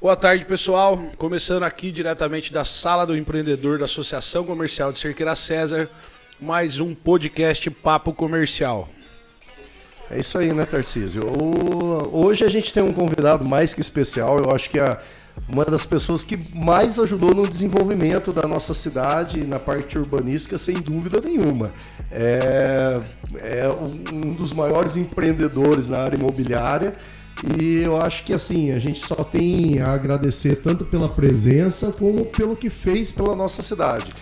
Boa tarde, pessoal. Começando aqui diretamente da Sala do Empreendedor da Associação Comercial de Cerqueira César, mais um podcast Papo Comercial. É isso aí, né, Tarcísio? Hoje a gente tem um convidado mais que especial. Eu acho que é uma das pessoas que mais ajudou no desenvolvimento da nossa cidade na parte urbanística, sem dúvida nenhuma. É um dos maiores empreendedores na área imobiliária. E eu acho que assim, a gente só tem a agradecer tanto pela presença como pelo que fez pela nossa cidade.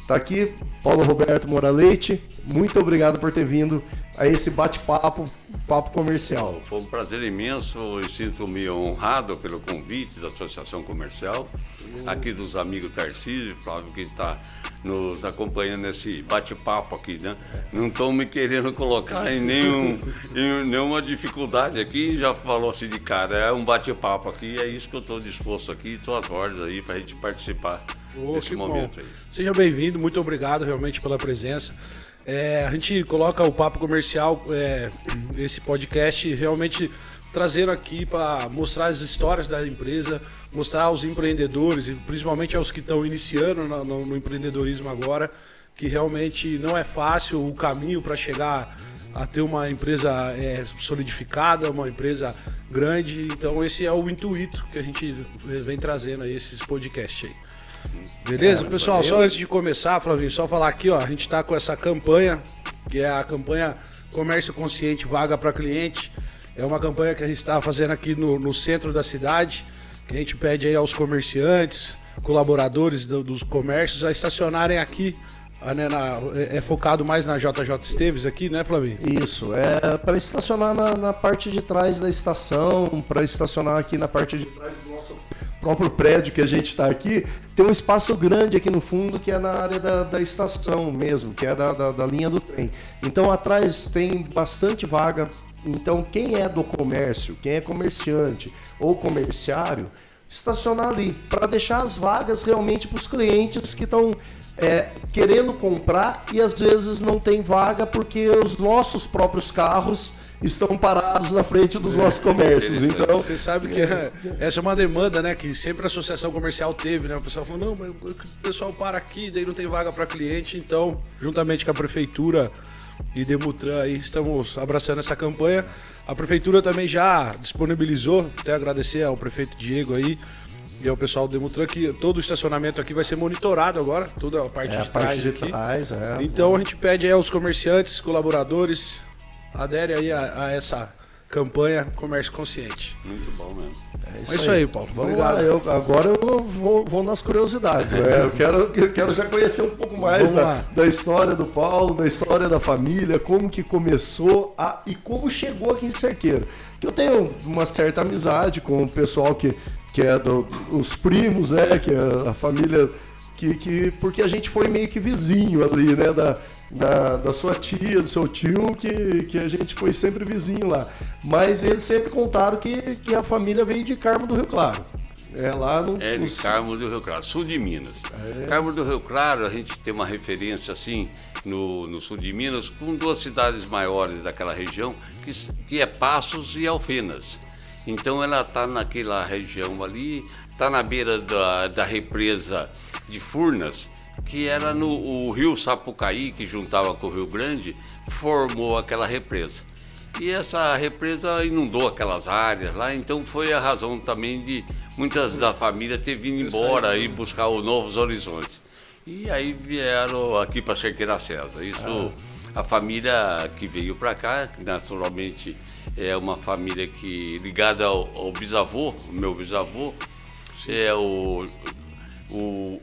Tá aqui Paulo Roberto Moura Leite, muito obrigado por ter vindo a esse bate-papo, papo comercial. Foi um prazer imenso, eu sinto-me honrado pelo convite da Associação Comercial, aqui dos amigos Tarcísio e Flávio, que está nos acompanhando nesse bate-papo aqui, né? Não estão me querendo colocar em nenhuma dificuldade aqui, já falou assim de cara, é um bate-papo aqui, é isso que eu estou disposto aqui, estou às ordens aí para a gente participar desse momento aí. Seja bem-vindo, muito obrigado realmente pela presença. A gente coloca o Papo Comercial, esse podcast, realmente trazendo aqui para mostrar as histórias da empresa, mostrar aos empreendedores, e principalmente aos que estão iniciando no empreendedorismo agora, que realmente não é fácil o caminho para chegar a ter uma empresa solidificada, uma empresa grande. Então esse é o intuito que a gente vem trazendo aí, esses podcasts aí. Beleza, pessoal? Valeu. Só antes de começar, Flavinho, só falar aqui, ó, a gente tá com essa campanha, que é a campanha Comércio Consciente, Vaga para Cliente. É uma campanha que a gente está fazendo aqui no centro da cidade, que a gente pede aí aos comerciantes, colaboradores dos comércios a estacionarem aqui. É focado mais na JJ Esteves aqui, né, Flavinho? Isso, é para estacionar na parte de trás da estação, para estacionar aqui na parte de trás do nosso próprio prédio que a gente está aqui. Tem um espaço grande aqui no fundo que é na área da estação mesmo, que é da linha do trem. Então atrás tem bastante vaga. Então quem é do comércio, quem é comerciante ou comerciário, estacionar ali para deixar as vagas realmente para os clientes que estão querendo comprar e às vezes não tem vaga porque os nossos próprios carros estão parados na frente dos nossos comércios. Então, você sabe que essa é uma demanda, né, que sempre a associação comercial teve, né? O pessoal falou, não, mas o pessoal para aqui, daí não tem vaga para cliente. Então, juntamente com a prefeitura e Demutran aí, estamos abraçando essa campanha. A prefeitura também já disponibilizou, até agradecer ao prefeito Diego aí e ao pessoal do Demutran, que todo o estacionamento aqui vai ser monitorado agora, toda a parte de trás aqui. Então a gente pede aí aos comerciantes, colaboradores, adere aí a essa campanha Comércio Consciente. Muito bom mesmo. É isso aí, Paulo. Vamos Obrigado. lá, agora eu vou nas curiosidades. Né? Eu quero já conhecer um pouco mais da história do Paulo, da história da família, como que começou e como chegou aqui em Cerqueira. Eu tenho uma certa amizade com o pessoal que é os primos, né? Que é a família porque a gente foi meio que vizinho ali, né? Da sua tia, do seu tio, que a gente foi sempre vizinho lá. Mas eles sempre contaram que a família veio de Carmo do Rio Claro. De Carmo do Rio Claro, sul de Minas. Carmo do Rio Claro, a gente tem uma referência assim no sul de Minas com duas cidades maiores daquela região, que é Passos e Alfenas. Então ela está naquela região ali, está na beira da represa de Furnas, que era o rio Sapucaí, que juntava com o Rio Grande, formou aquela represa. E essa represa inundou aquelas áreas lá, então foi a razão também de muitas da família ter vindo embora e buscar os novos horizontes. E aí vieram aqui para Cerqueira César. Isso, a família que veio para cá, que naturalmente é uma família ligada ao bisavô, o meu bisavô,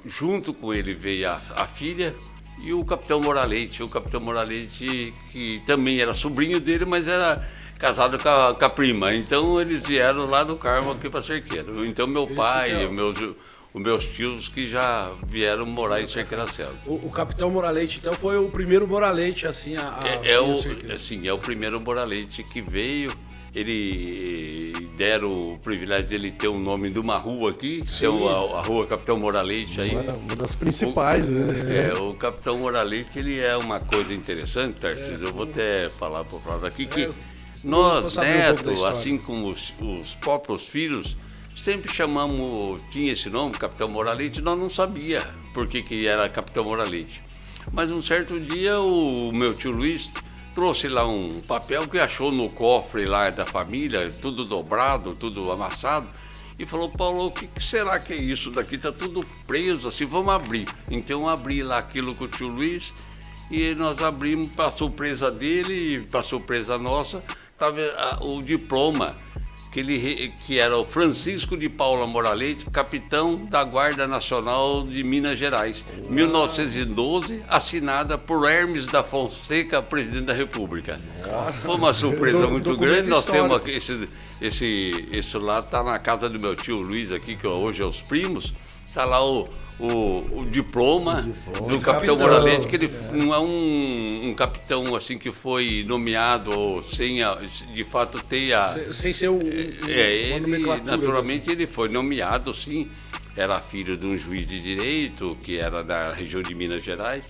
junto com ele veio a filha e o Capitão Moura Leite. O Capitão Moura Leite, que também era sobrinho dele, mas era casado com a prima. Então eles vieram lá do Carmo aqui para Cerqueira. Então meu pai, os meus tios que já vieram morar em Cerqueira César. O Capitão Moura Leite, então, foi o primeiro Moura Leite, assim, é o primeiro Moura Leite que veio. Ele deram o privilégio dele ter o nome de uma rua aqui, que é a rua Capitão Moura Leite. Aí, uma das principais, né? O Capitão Moura Leite, ele é uma coisa interessante, Tarcísio. Eu vou até falar por fora aqui que nós, netos, assim como os próprios filhos, sempre chamamos, tinha esse nome, Capitão Moralete, nós não sabia por que era Capitão Moralete. Mas um certo dia o meu tio Luiz trouxe lá um papel que achou no cofre lá da família, tudo dobrado, tudo amassado, e falou: Paulo, o que será que é isso daqui? Tá tudo preso assim, vamos abrir. Então eu abri lá aquilo com o tio Luiz, e nós abrimos, para surpresa dele, para surpresa nossa, estava o diploma, que era o Francisco de Paula Moralete, capitão da Guarda Nacional de Minas Gerais, 1912, assinada por Hermes da Fonseca, presidente da República. Foi uma surpresa muito grande. Nós temos aqui, esse lá está na casa do meu tio Luiz aqui, que hoje é os primos, está lá o diploma do Capitão Moralete, que ele não é um capitão assim que foi nomeado ou sem de fato ter a... Sem ser ele, naturalmente, assim. Ele foi nomeado, sim, era filho de um juiz de direito, que era da região de Minas Gerais,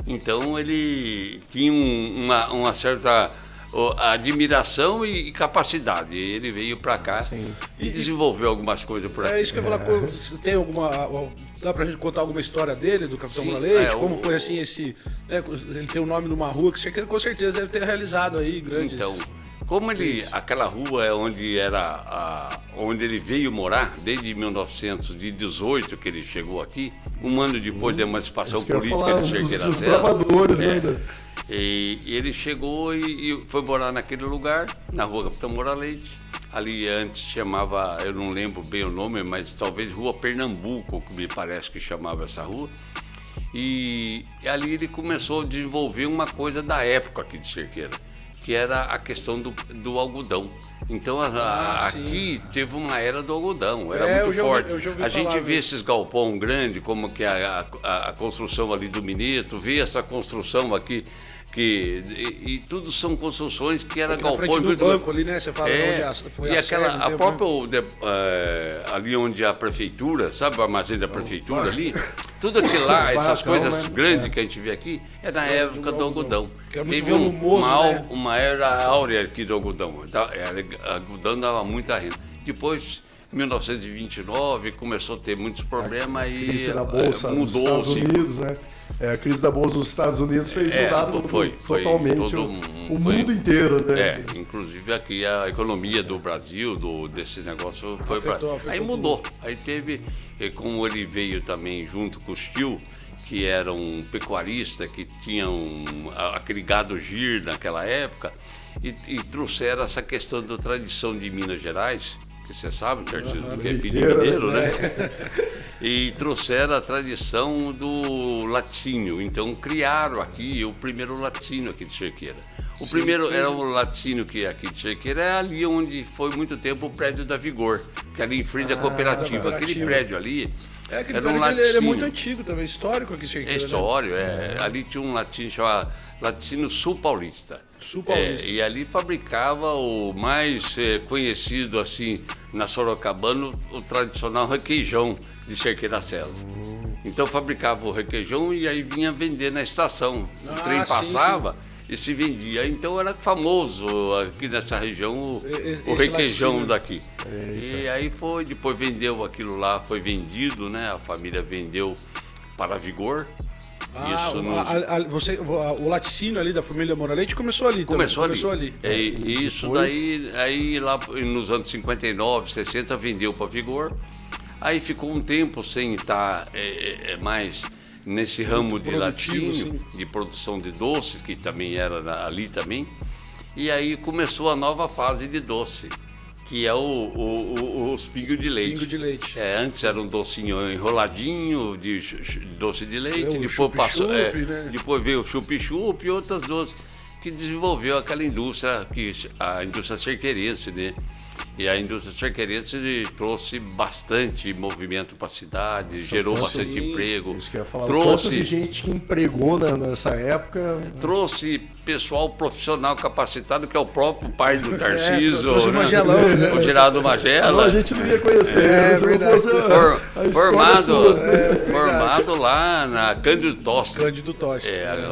então ele tinha uma certa... admiração e capacidade. Ele veio para cá e desenvolveu algumas coisas por aqui. É isso que eu ia falar. Tem alguma... Dá pra gente contar alguma história dele, do Capitão Moralete? Como foi assim esse... Né, ele tem o nome de uma rua que você com certeza deve ter realizado aí grandes... Então, como aquela rua é onde onde ele veio morar, desde 1918 que ele chegou aqui, um ano depois da emancipação política de Cerqueira da Serra. E ele chegou e foi morar naquele lugar, na rua Capitão Moralete. Ali antes chamava, eu não lembro bem o nome, mas talvez Rua Pernambuco, que me parece que chamava essa rua. E ali ele começou a desenvolver uma coisa da época aqui de Cerqueira, que era a questão do algodão. Então aqui teve uma era do algodão, era muito forte. A gente vê esses galpão grande, como que a construção ali do Mineto, vê essa construção aqui, e tudo são construções que era galpão. Na frente do banco ali, né? Você fala onde foi a própria, ali onde a prefeitura, sabe o armazém da prefeitura ali? Tudo aquilo lá, essas coisas grandes que a gente vê aqui, é na época do algodão. Teve uma era áurea aqui do algodão. O algodão dava muita renda. Depois, em 1929, começou a ter muitos problemas e crise da Bolsa mudou. Nos Estados Unidos, né? A crise da Bolsa dos Estados Unidos fez mudar totalmente o mundo inteiro, né? Inclusive aqui a economia do Brasil, desse negócio, foi aí mudou. Aí teve, como ele veio também junto com os tios, que era um pecuarista, que tinha aquele gado gir naquela época, e trouxeram essa questão da tradição de Minas Gerais, que você sabe, que é filho mineiro, né? E trouxeram a tradição do laticínio. Então criaram aqui o primeiro laticínio aqui de Cerqueira. O primeiro era o laticínio que aqui de Cerqueira, é ali onde foi muito tempo o prédio da Vigor, que é ali em frente da cooperativa. Aquele prédio ali... aquele prédio ele é muito antigo também, histórico aqui em Cerqueira. É histórico, ali tinha um laticínio chamado Laticínio Sul Paulista. Sul Paulista. E ali fabricava o mais conhecido assim na Sorocabana, o tradicional requeijão de Cerqueira César. Então fabricava o requeijão e aí vinha vender na estação. O trem passava e se vendia. Então era famoso aqui nessa região o requeijão daqui. E aí depois vendeu aquilo lá, foi vendido, né? A família vendeu para a Vigor. O laticínio ali da família Moralete começou ali. Começou ali. Isso daí, aí lá nos anos 59, 60, vendeu para Vigor. Aí ficou um tempo sem estar mais nesse ramo de laticínio, de produção de doces, que também era ali também. E aí começou a nova fase de doce, que é os pingos de leite. Pingo de leite. Antes era um docinho enroladinho de doce de leite, depois veio o chup-chup e outras doces, que desenvolveu aquela indústria, a indústria cerqueirense, né? E a indústria cerqueirense trouxe bastante movimento para a cidade, gerou bastante emprego. Isso que eu ia falar. Trouxe de gente que empregou nessa época. Trouxe pessoal profissional capacitado, que é o próprio pai do Tarcísio, trouxe o Magelão, né? o Geraldo Magela. A gente não ia conhecer, se não fosse formado lá na Cândido Tosti. Cândido Tosti.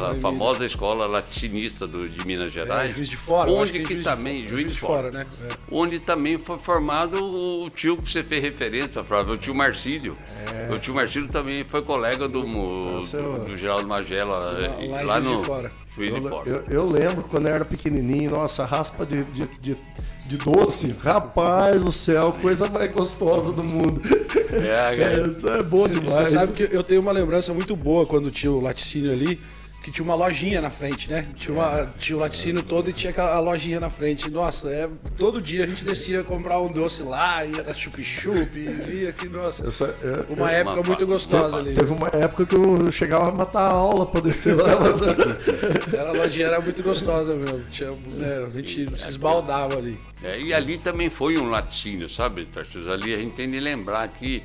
A famosa escola laticinista de Minas Gerais. Juiz de Fora. Onde que também, Juiz de Fora, né? Onde também foi formado o tio que você fez referência, Flávio, o tio Marcílio. O tio Marcílio também foi colega do Geraldo Magela, lá no Juiz de Fora. Eu lembro quando eu era pequenininho, nossa, raspa de doce, rapaz do céu, coisa mais gostosa do mundo. Isso é bom demais. Você sabe que eu tenho uma lembrança muito boa quando tinha o laticínio ali, que tinha uma lojinha na frente, né? Tinha o laticínio todo e tinha aquela lojinha na frente. Nossa, todo dia a gente descia comprar um doce lá, ia na chup-chup, via que, nossa, uma época muito gostosa ali. Teve uma época que eu chegava a matar a aula pra descer lá. A lojinha era muito gostosa mesmo, a gente se esbaldava ali. E ali também foi um laticínio, sabe, Tarcísio? Ali a gente tem de lembrar que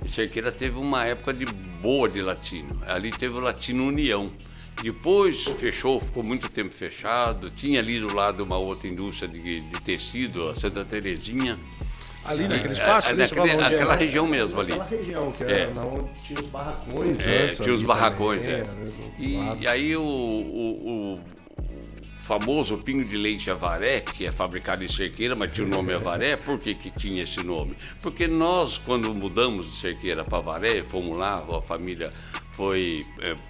Cerqueira teve uma época boa de laticínio. Ali teve o Latino União. Depois fechou, ficou muito tempo fechado. Tinha ali do lado uma outra indústria de tecido, a Santa Terezinha. Ali naquele espaço? Aquela região mesmo ali. Aquela região, que era onde tinha os barracões. Antes, tinha os barracões, também, E aí o famoso Pingo de Leite Avaré, que é fabricado em Cerqueira, mas tinha o nome Avaré. Por que tinha esse nome? Porque nós, quando mudamos de Cerqueira para Avaré, fomos lá, a família foi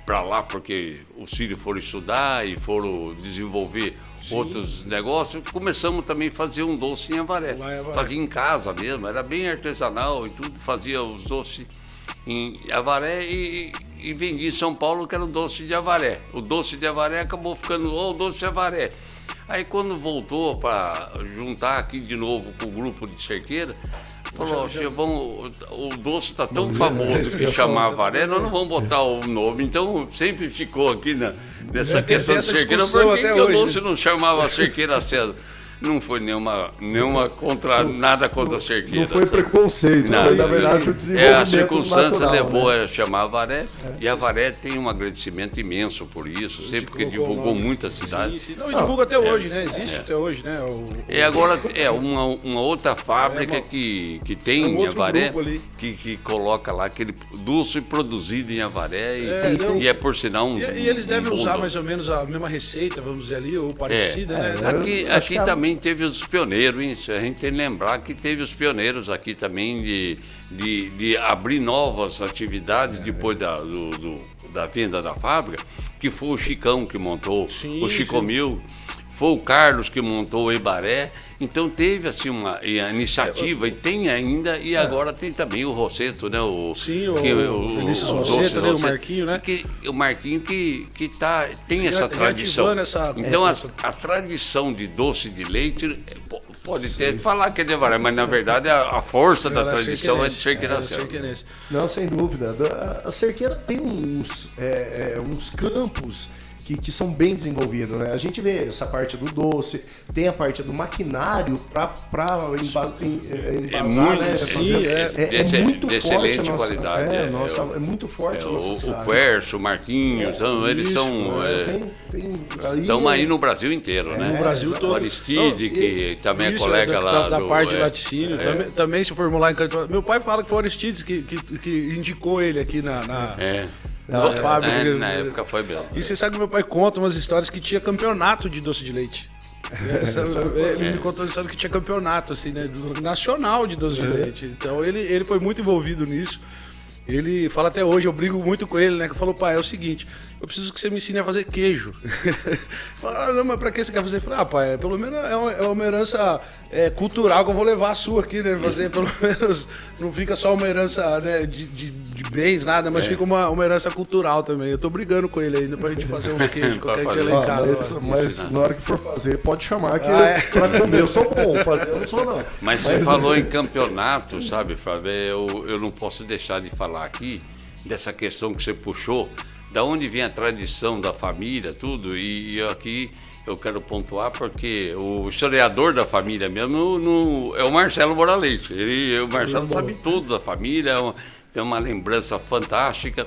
para lá porque os filhos foram estudar e foram desenvolver outros negócios. Começamos também a fazer um doce em Avaré. Fazia em casa mesmo, era bem artesanal e tudo, fazia os doces em Avaré e vendia em São Paulo, que era o doce de Avaré. O doce de Avaré acabou ficando o doce de Avaré. Aí quando voltou para juntar aqui de novo com o grupo de Cerqueira, falou, o doce está tão famoso que chama Avaré, nós não vamos botar o nome. Então sempre ficou aqui nessa questão de Cerqueira, por que o doce não chamava Cerqueira César? Não foi nenhuma nada contra a Cerqueira. Não foi preconceito, na verdade o desenvolvimento a circunstância natural, levou a chamar Avaré, e Avaré tem um agradecimento imenso por isso, sempre porque divulgou muitas cidades. Sim. Não, e divulga até hoje, né? Existe até hoje, né? Agora uma outra fábrica que tem em Avaré, que coloca lá aquele doce produzido em Avaré, e é por sinal um... E eles devem usar mais ou menos a mesma receita, vamos dizer ali, ou parecida, né? Aqui também teve os pioneiros, hein? A gente tem que lembrar que teve os pioneiros aqui também de abrir novas atividades depois da venda da fábrica, que foi o Chicão que montou, o Chicomil, foi o Carlos que montou o Ibaré. Então teve assim uma iniciativa, e tem ainda, e agora tem também o Rosseto, né? O Vinícius Rosseto, né? O Marquinho, né? O Marquinho que tem essa tradição. Então a tradição de doce de leite pode ter falar que é de Avaré, mas na verdade a força da tradição é de Cerqueira. Não, sem dúvida. A Cerqueira tem uns campos que são bem desenvolvidos, né? A gente vê essa parte do doce, tem a parte do maquinário para embasar, né? Muito de excelente qualidade. É muito forte a nossa cidade. O Querso, o Marquinhos, eles são... Estão aí no Brasil inteiro, né? No Brasil todo. O Aristide, que também é colega lá da parte de laticínio, também se formou lá em Canto. Meu pai fala que foi o Aristides que indicou ele aqui na fábrica. Na época foi belo. E você sabe que meu pai conta umas histórias que tinha campeonato de doce de leite. Ele me contou uma história que tinha campeonato, assim, né, nacional de doce de leite. Então ele foi muito envolvido nisso. Ele fala até hoje, eu brigo muito com ele, né? Que eu falo, pai, é o seguinte, eu preciso que você me ensine a fazer queijo. Fala, não, mas pra que você quer fazer? Eu falo, pai, pelo menos é uma herança cultural que eu vou levar a sua aqui, né? Fazer, pelo menos, não fica só uma herança, né, de bens, nada, mas fica uma herança cultural também. Eu tô brigando com ele ainda pra gente fazer uns queijos qualquer dia lá em casa. Mas na hora que for fazer, pode chamar que pra comer. Eu sou bom, fazer eu não sou não. Mas você falou em campeonato, sabe, Flávio? Eu não posso deixar de falar aqui dessa questão que você puxou, da onde vem a tradição da família, tudo, e aqui eu quero pontuar porque o historiador da família mesmo é o Marcelo Moraleite. O Marcelo sabe tudo da família, tem uma lembrança fantástica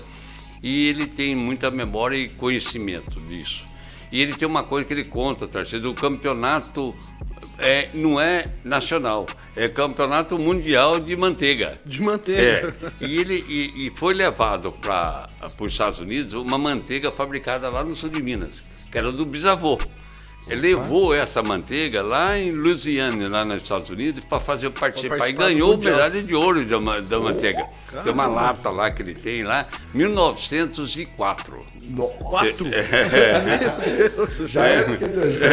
e ele tem muita memória e conhecimento disso. E ele tem uma coisa que ele conta, Tarcísio, o campeonato não é nacional, é campeonato mundial de manteiga. De manteiga. E ele foi levado para os Estados Unidos uma manteiga fabricada lá no sul de Minas, que era do bisavô. Ele levou essa manteiga lá em Louisiana, lá nos Estados Unidos, para participar e ganhou medalha de ouro da manteiga. Caramba. Tem uma lata lá que ele tem lá, 1904. 4? Meu Deus, já é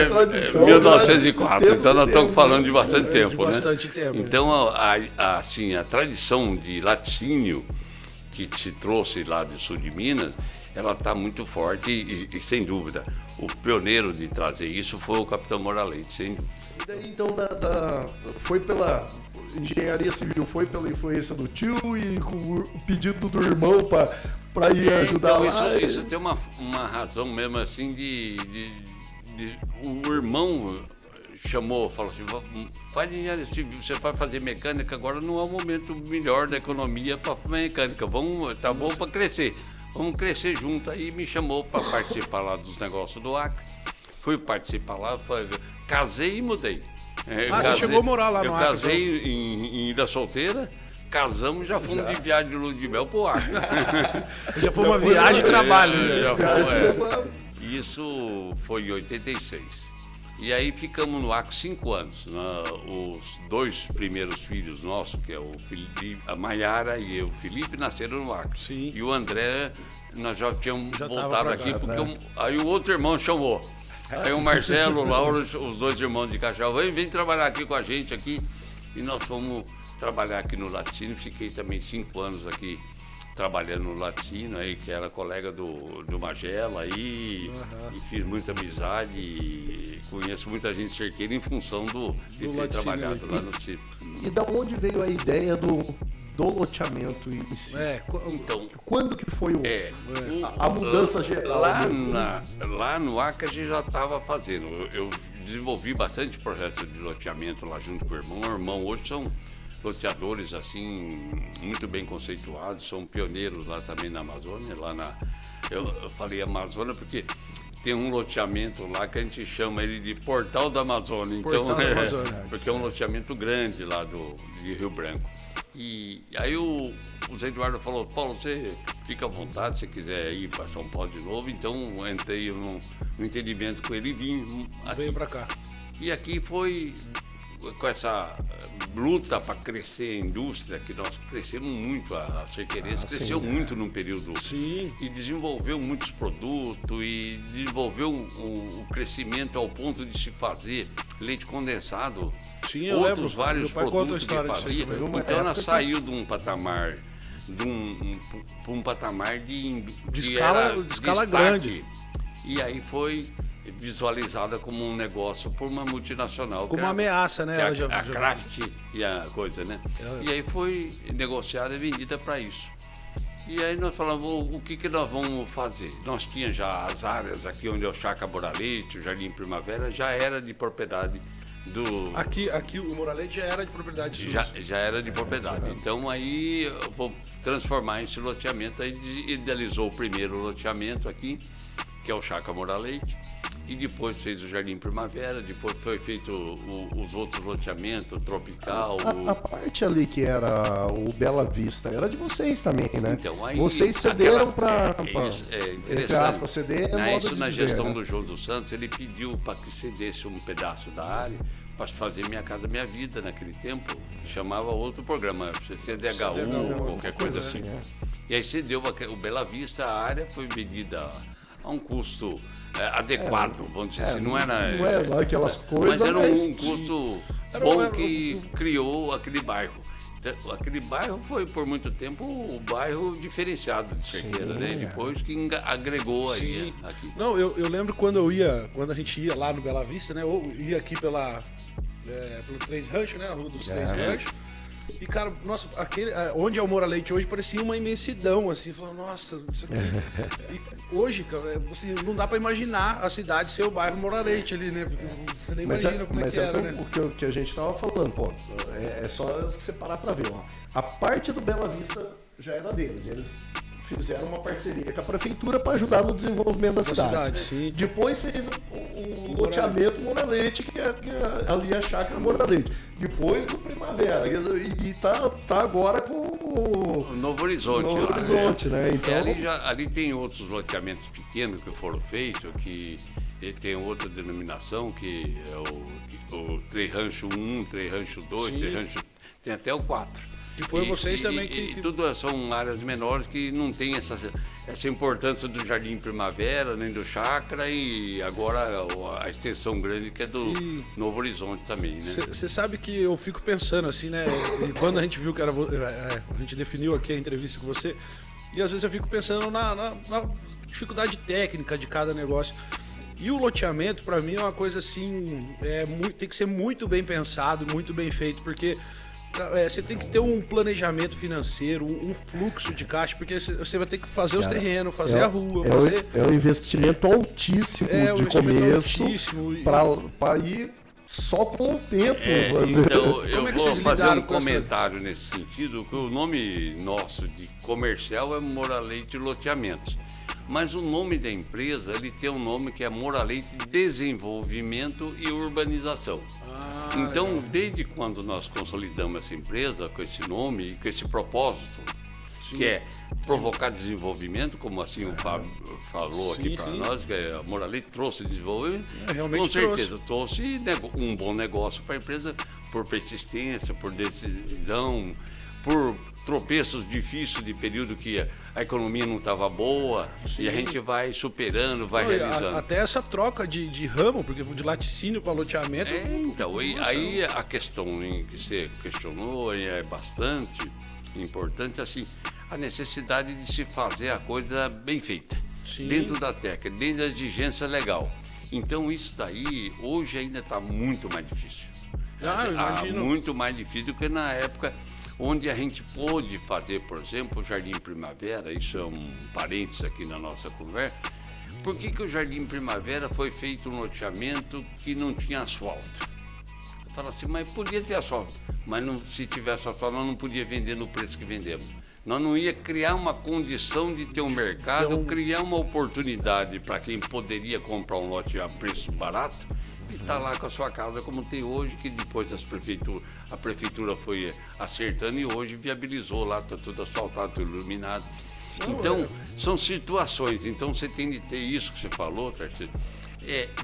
tradição. 1904, então nós estamos falando de bastante tempo, de bastante tempo. Então, assim, a tradição de laticínio que se trouxe lá do sul de Minas, ela está muito forte e, sem dúvida, o pioneiro de trazer isso foi o Capitão Moraleite, sem dúvida. E daí, então, foi pela engenharia civil, foi pela influência do tio e com o pedido do irmão para ir ajudar então, lá? Isso tem uma razão mesmo, assim, o irmão chamou, falou assim, faz engenharia civil, você vai fazer mecânica, agora não é o momento melhor da economia para mecânica, tá bom para crescer. Vamos crescer junto. Aí me chamou para participar lá dos negócios do Acre. Fui participar lá, casei e mudei. Você chegou a morar lá no Acre? Eu casei em Ilha Solteira, casamos e já fomos de viagem de lua de mel pro Acre. Já foi uma viagem de trabalho. Isso foi em 86. E aí ficamos no Acre 5 anos. Os 2 primeiros filhos nossos, que é o Felipe, a Maiara e o Felipe, nasceram no Acre. Sim. E o André, nós já tínhamos voltado aqui, cá, porque aí o outro irmão chamou. Aí o Marcelo, o Lauro, os 2 irmãos de Caixal, vem trabalhar aqui com a gente aqui. E nós fomos trabalhar aqui no laticínio. Fiquei também 5 anos aqui trabalhando no laticínio, aí, que era colega do Magela aí, e fiz muita amizade e conheço muita gente cerqueira em função de ter trabalhado lá no sítio. E da onde veio a ideia do loteamento em si? Então, quando que foi a mudança geral? Lá no Acre a gente já estava fazendo. Eu desenvolvi bastante projetos de loteamento lá junto com o irmão. O irmão hoje são loteadores assim muito bem conceituados, são pioneiros lá também na Amazônia. Eu falei Amazônia porque tem um loteamento lá que a gente chama ele de Portal da Amazônia. Então, porque é um loteamento grande lá de Rio Branco. E aí o Zé Eduardo falou, Paulo, você fica à vontade se quiser ir para São Paulo de novo. Então entrei no entendimento com ele e vim aqui. Veio para cá. E aqui foi com essa luta para crescer a indústria, que nós crescemos muito, a Cerqueirense cresceu muito num período. Sim. E desenvolveu muitos produtos e desenvolveu o crescimento ao ponto de se fazer leite condensado. Sim, eu outros lembro. vários produtos que fazia. Então ela saiu de um patamar para um patamar de escala grande. E aí foi visualizada como um negócio por uma multinacional. Como uma ameaça, né? A Kraft e a coisa, né? E aí foi negociada e vendida para isso. E aí nós falamos, o que nós vamos fazer? Nós tínhamos já as áreas aqui onde é o Chácara Moraleite, o Jardim Primavera, já era de propriedade do... Aqui o Moraleite já era de propriedade sua. Já era de propriedade. Então aí eu vou transformar esse loteamento. Aí idealizou o primeiro loteamento aqui, que é o Chácara Moraleite. E depois fez o Jardim Primavera, depois foi feito os outros loteamentos, o Tropical. A parte ali que era o Bela Vista, era de vocês também, né? Então, aí, vocês cederam para... Entre aspas, ceder é modo de na dizer, gestão né? do João dos Santos, ele pediu para que cedesse um pedaço da área para fazer Minha Casa Minha Vida naquele tempo, chamava outro programa, CDHU, qualquer coisa assim. E aí cedeu o Bela Vista, a área foi medida a um custo adequado, vamos dizer assim. Não era lá aquelas coisas, mas era um custo bom que criou aquele bairro. Aquele bairro foi, por muito tempo, o bairro diferenciado de Cerqueira, né? Depois que agregou aí aqui. Não, eu lembro quando a gente ia lá no Bela Vista, né? Ou ia aqui pelo Três Ranchos, né? A Rua dos Três Ranchos. E, cara, nossa, onde é o Moraleite hoje parecia uma imensidão, assim, falando, nossa, isso aqui. E hoje, cara, assim, não dá pra imaginar a cidade ser o bairro Moraleite ali, né? Porque você nem imagina como é que era, né? O que a gente tava falando, pô, é só separar pra ver, ó. A parte do Bela Vista já era deles, eles fizeram uma parceria com a prefeitura para ajudar no desenvolvimento da cidade. Sim. Depois fez o loteamento Moura Leite, que é ali a chácara Moura Leite. Depois do Primavera. E tá agora com o Novo Horizonte. Novo Horizonte, né? Então, ali tem outros loteamentos pequenos que foram feitos, que tem outra denominação, que é o Trem Rancho 1, Trem Rancho 2, Trem Rancho... Tem até o 4. Que foi vocês também que... E tudo são áreas menores que não tem essa importância do Jardim Primavera, nem do Chácara, e agora a extensão grande que é do Novo Horizonte também, né? Você sabe que eu fico pensando assim, né? E quando a gente viu que era... a gente definiu aqui a entrevista com você, e às vezes eu fico pensando na dificuldade técnica de cada negócio. E o loteamento, para mim, é uma coisa assim... tem que ser muito bem pensado, muito bem feito, porque... você tem que ter um planejamento financeiro, um fluxo de caixa, porque você vai ter que fazer os terrenos, fazer a rua, fazer... É um investimento altíssimo de começo para ir só com o tempo. Então, eu vou fazer um comentário nesse sentido, que o nome nosso de comercial é Moura Leite Loteamentos. Mas o nome da empresa, ele tem um nome que é Moura Leite Desenvolvimento e Urbanização. Então, desde quando nós consolidamos essa empresa com esse nome e com esse propósito, que é provocar desenvolvimento, como assim o Fábio falou aqui para nós, que a Moura Leite trouxe desenvolvimento, com certeza trouxe um bom negócio para a empresa por persistência, por decisão, por tropeços difíceis de período que a economia não estava boa, e a gente vai superando, vai realizando. Até essa troca de ramo, porque de laticínio para loteamento... Então, aí a questão que você questionou é bastante importante, assim, a necessidade de se fazer a coisa bem feita, dentro da técnica, dentro da exigência legal. Então, isso daí, hoje ainda está muito mais difícil. Muito mais difícil do que na época onde a gente pôde fazer, por exemplo, o Jardim Primavera. Isso é um parênteses aqui na nossa conversa. Por que o Jardim Primavera foi feito um loteamento que não tinha asfalto? Fala assim, mas podia ter asfalto, mas se tivesse asfalto, nós não podia vender no preço que vendemos. Nós não ia criar uma condição de ter um mercado, criar uma oportunidade para quem poderia comprar um lote a preço barato e estar lá com a sua casa, como tem hoje, que depois a prefeitura foi acertando e hoje viabilizou lá, está tudo asfaltado, tudo iluminado. Então, são situações. Então, você tem de ter isso que você falou, Tarcísio.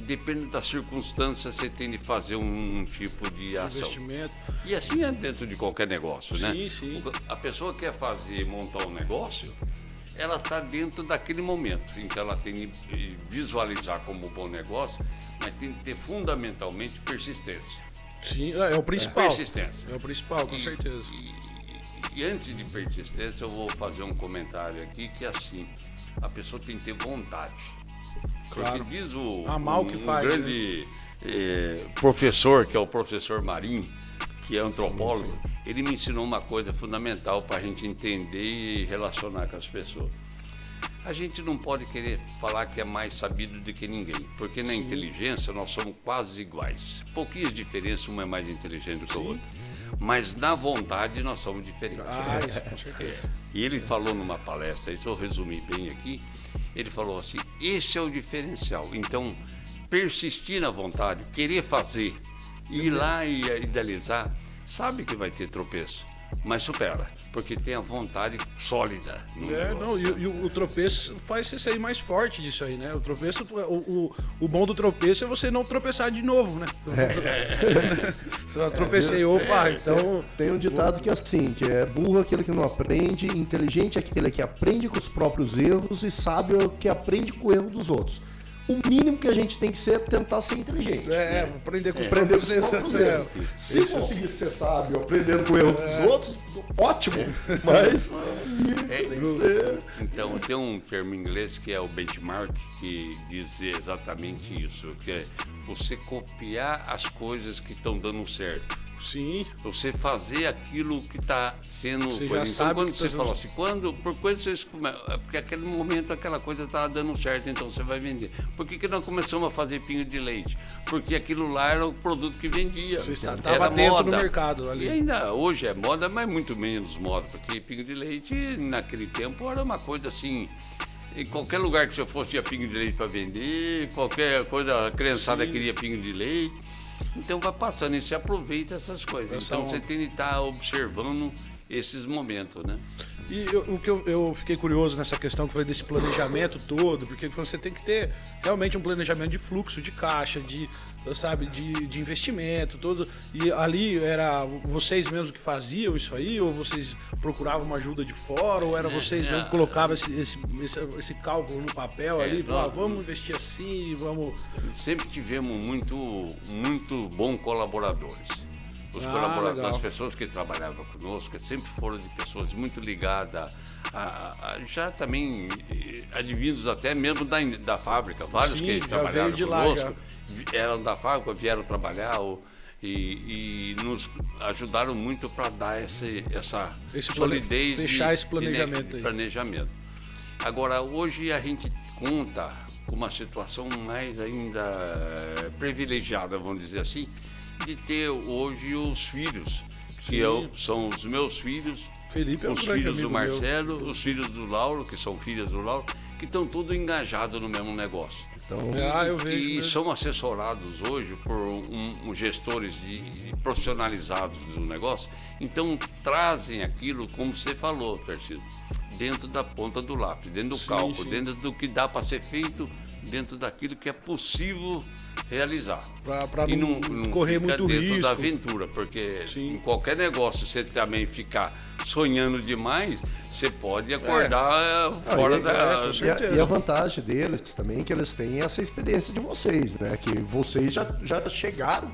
Depende das circunstâncias, você tem de fazer um tipo de ação. Investimento. E assim é dentro de qualquer negócio, né? Sim. A pessoa quer montar um negócio, ela está dentro daquele momento. Então, ela tem de visualizar como um bom negócio, mas tem de ter fundamentalmente persistência. Sim, é o principal. Persistência. É o principal, com certeza. E antes de persistência, eu vou fazer um comentário aqui que é assim, a pessoa tem que ter vontade. Claro. Porque diz grande professor, que é o professor Marim, que é antropólogo, ele me ensinou uma coisa fundamental para a gente entender e relacionar com as pessoas. A gente não pode querer falar que é mais sabido do que ninguém, porque na inteligência nós somos quase iguais. Pouquinhas diferenças, um é mais inteligente do que o outro. Mas na vontade nós somos diferentes. Isso, com certeza. E ele falou numa palestra, isso eu resumi bem aqui, ele falou assim, esse é o diferencial. Então, persistir na vontade, querer fazer, ir lá e idealizar, sabe que vai ter tropeço, mas supera, porque tem a vontade sólida. E o tropeço faz você sair mais forte disso aí, né? O tropeço, o bom do tropeço é você não tropeçar de novo, né? Se eu tropecei, então... Tem um ditado que é assim, que é burro aquele que não aprende, inteligente aquele que aprende com os próprios erros e sábio é o que aprende com o erro dos outros. O mínimo que a gente tem que ser é tentar ser inteligente. Aprender com os próprios erros. Se conseguir ser sábio aprendendo com o erro dos outros, ótimo. Mas tem que ser. Então, tem um termo em inglês que é o benchmark, que diz exatamente isso, que é você copiar as coisas que estão dando certo, Sim. Você fazer aquilo que está sendo... Você coisa. já Então, sabe quando que você tá fala sendo- assim, por quando vocês porque aquele momento aquela coisa está dando certo, então você vai vender. Por que nós começamos a fazer pingo de leite? Porque aquilo lá era o produto que vendia. Você Era estava atento moda. no mercado ali. E ainda hoje é moda, mas muito menos moda, porque pingo de leite naquele tempo era uma coisa assim... Em qualquer lugar que você fosse tinha pingo de leite para vender, qualquer coisa, a criançada queria pingo de leite. Então vai passando e você aproveita essas coisas. Então você tem que estar observando esses momentos, né? E o que eu fiquei curioso nessa questão que foi desse planejamento todo, porque você tem que ter realmente um planejamento de fluxo de caixa, de investimento, todo. E ali era vocês mesmos que faziam isso aí, ou vocês procuravam uma ajuda de fora, ou era vocês mesmos que colocavam esse cálculo no papel ali, falavam, vamos investir assim, vamos. Sempre tivemos muito bons colaboradores. Os colaboradores, legal. as pessoas que trabalhavam conosco, sempre foram de pessoas muito ligadas já também advindos até mesmo da fábrica. Vários Sim, que já trabalharam veio de lá, conosco eram da fábrica, vieram trabalhar e nos ajudaram muito para dar essa solidez. Fechar esse planejamento aí. Planejamento. Agora, hoje a gente conta com uma situação mais ainda privilegiada, vamos dizer assim, de ter hoje os filhos, que são os meus filhos, Felipe é um os grande filhos do amigo meu. Marcelo, os filhos do Lauro, que são filhas do Lauro, que estão todos engajados no mesmo negócio. Então, Eu vejo E mesmo. são assessorados hoje por gestores profissionalizados do negócio, então trazem aquilo, como você falou, Tarcísio, dentro da ponta do lápis, dentro do cálculo, sim. dentro do que dá para ser feito, dentro daquilo que é possível realizar. Pra E não correr fica muito dentro risco. da aventura, porque Sim. em qualquer negócio você também ficar sonhando demais, você pode acordar fora da... com certeza. E a vantagem deles também é que eles têm essa experiência de vocês, né? Que vocês já chegaram.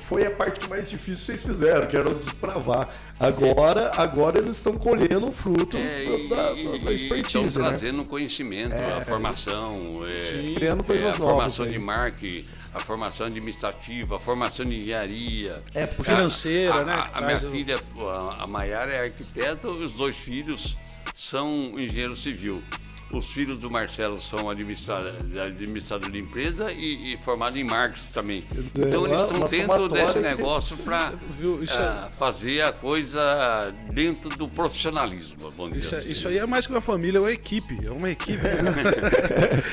Foi a parte mais difícil que vocês fizeram, que era o desbravar. Agora eles estão colhendo o fruto da expertise, estão né? trazendo conhecimento, a formação, Criando coisas a novas formação aí. de marketing, a formação administrativa, a formação de engenharia. Financeira, né? A minha filha, a Maiara, é arquiteta, os 2 filhos são engenheiro civil. Os filhos do Marcelo são administrador de empresa e formado em marketing também. dizer, Então eles uma estão dentro somatória desse que- negócio para Viu? Isso fazer a coisa dentro do profissionalismo, vamos dizer assim. Isso aí é mais que uma família, é uma equipe. É uma equipe.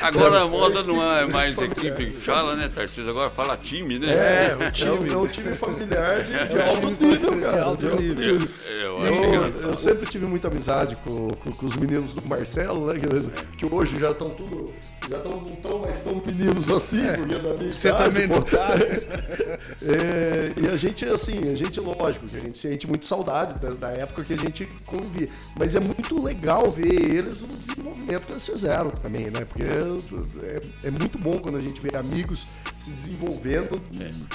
Agora a moda não é mais equipe que fala, né, Tarcísio? Agora fala time, né? o time. É um time familiar de alto nível, cara. alto de alto nível. nível. Eu acho engraçado. Eu sempre tive muita amizade com os meninos do Marcelo, né? Que hoje já estão tudo. Já não estão mais tão meninos assim, porque da minha Você idade, também pô. não tá. E a gente, lógico, que a gente sente muito saudade da época que a gente convivia. Mas é muito legal ver eles no desenvolvimento que eles fizeram também, né? Porque é muito bom quando a gente vê amigos se desenvolvendo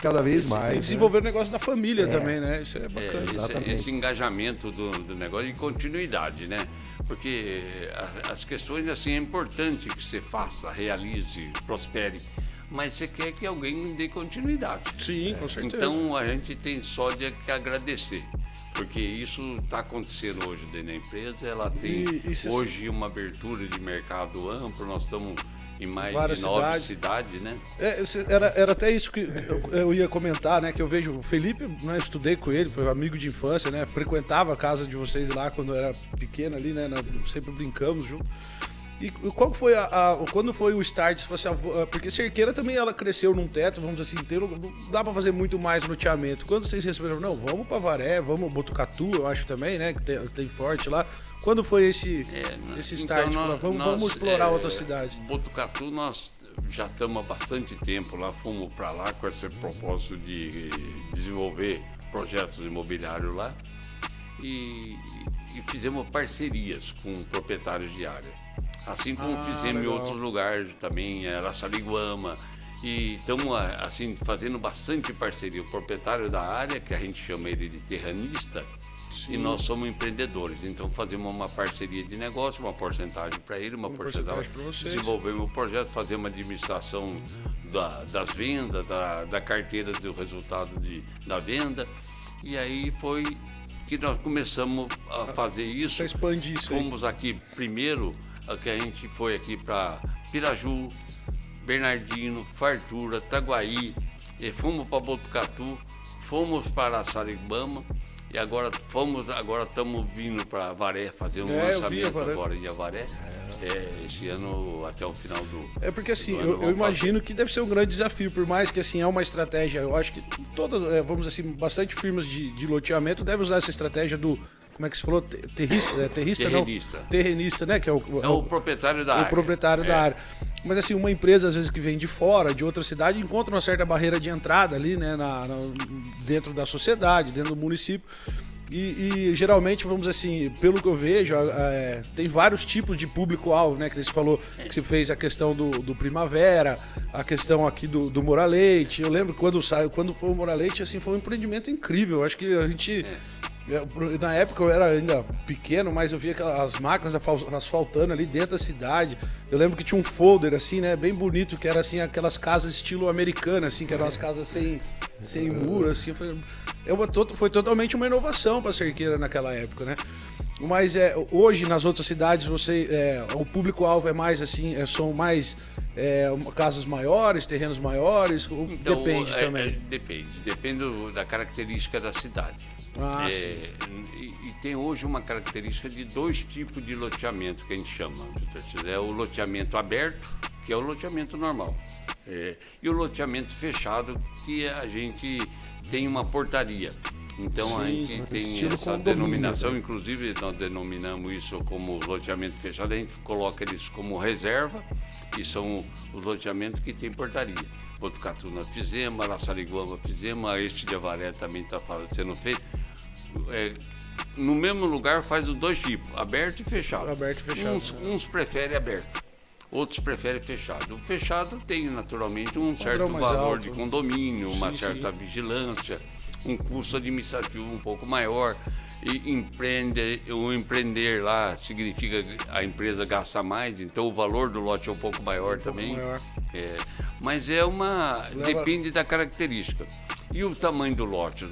cada vez mais. E né? desenvolver o negócio da família também, né? Isso é bacana. Esse engajamento do negócio e continuidade, né? Porque as questões assim é importante que você faça, realize, prospere, mas você quer que alguém dê continuidade. Sim, com certeza. Então a gente tem só de que agradecer, porque isso está acontecendo hoje dentro da empresa. Ela tem hoje uma abertura de mercado amplo, nós estamos em mais Várias de 9 cidades, né? Era até isso que eu ia comentar, né? Que eu vejo o Felipe, né? Estudei com ele, foi um amigo de infância, né? Frequentava a casa de vocês lá quando eu era pequeno ali, né? Sempre brincamos junto. E qual foi quando foi o start? Se fosse porque Cerqueira também ela cresceu num teto, vamos dizer assim, não dá pra fazer muito mais loteamento. Quando vocês receberam, não, vamos pra Varé, vamos Botucatu, eu acho também, né? Que tem forte lá. Quando foi esse start? Então, Vamos explorar outras cidades. Botucatu, nós já estamos há bastante tempo lá, fomos para lá com esse propósito de desenvolver projetos imobiliários lá e fizemos parcerias com proprietários de área. Assim como fizemos em outros lugares também, Araçariguama, e estamos assim, fazendo bastante parceria. O proprietário da área, que a gente chama ele de terranista, e nós somos empreendedores. Então fazemos uma parceria de negócio, uma porcentagem para ele, uma porcentagem para vocês. Desenvolvemos o projeto, fazemos uma administração das vendas, da carteira do resultado da venda. E aí foi que nós começamos a fazer isso. Você expande isso. Fomos aqui primeiro, que a gente foi aqui para Piraju, Bernardino, Fartura, Taguaí, e fomos para Botucatu, fomos para Araçariguama e agora estamos vindo para Avaré fazer um lançamento agora em Avaré. Esse ano até o final do. É porque assim, eu imagino que deve ser um grande desafio, por mais que assim é uma estratégia. Eu acho que todas, vamos assim, bastante firmas de loteamento devem usar essa estratégia do. Como é que se falou? Terrenista, né? Que é o proprietário da área. O proprietário da área. Mas assim, uma empresa, às vezes, que vem de fora, de outra cidade, encontra uma certa barreira de entrada ali, né? Dentro da sociedade, dentro do município. E geralmente, vamos assim, pelo que eu vejo, tem vários tipos de público-alvo, né? Que você falou que você fez a questão do Primavera, a questão aqui do Moura Leite. Eu lembro quando foi o Moura Leite, assim, foi um empreendimento incrível. Acho que a gente... Na época eu era ainda pequeno, mas eu via aquelas máquinas asfaltando ali dentro da cidade. Eu lembro que tinha um folder assim, né, bem bonito, que era assim aquelas casas estilo americana, assim, que eram as casas sem muro, assim. Foi totalmente uma inovação para a Cerqueira naquela época, né? Mas hoje nas outras cidades o público-alvo é mais assim, são mais casas maiores, terrenos maiores. Então, depende também. Depende da característica da cidade. E tem hoje uma característica de 2 tipos de loteamento que a gente chama. É o loteamento aberto, que é o loteamento normal. E o loteamento fechado, que a gente tem uma portaria. Então a gente tem essa denominação, inclusive nós denominamos isso como loteamento fechado, a gente coloca eles como reserva, que são os loteamentos que tem portaria. Botucatu nós fizemos, Araçariguama fizemos, este de Avaré também está sendo feito. No mesmo lugar faz os 2 tipos, aberto e fechado. Uns preferem aberto, outros preferem fechado. O fechado tem naturalmente um certo valor de condomínio, uma certa vigilância, um custo administrativo um pouco maior. E empreender lá significa a empresa gasta mais, então o valor do lote é um pouco maior também. Mas depende da característica. E o tamanho do lote?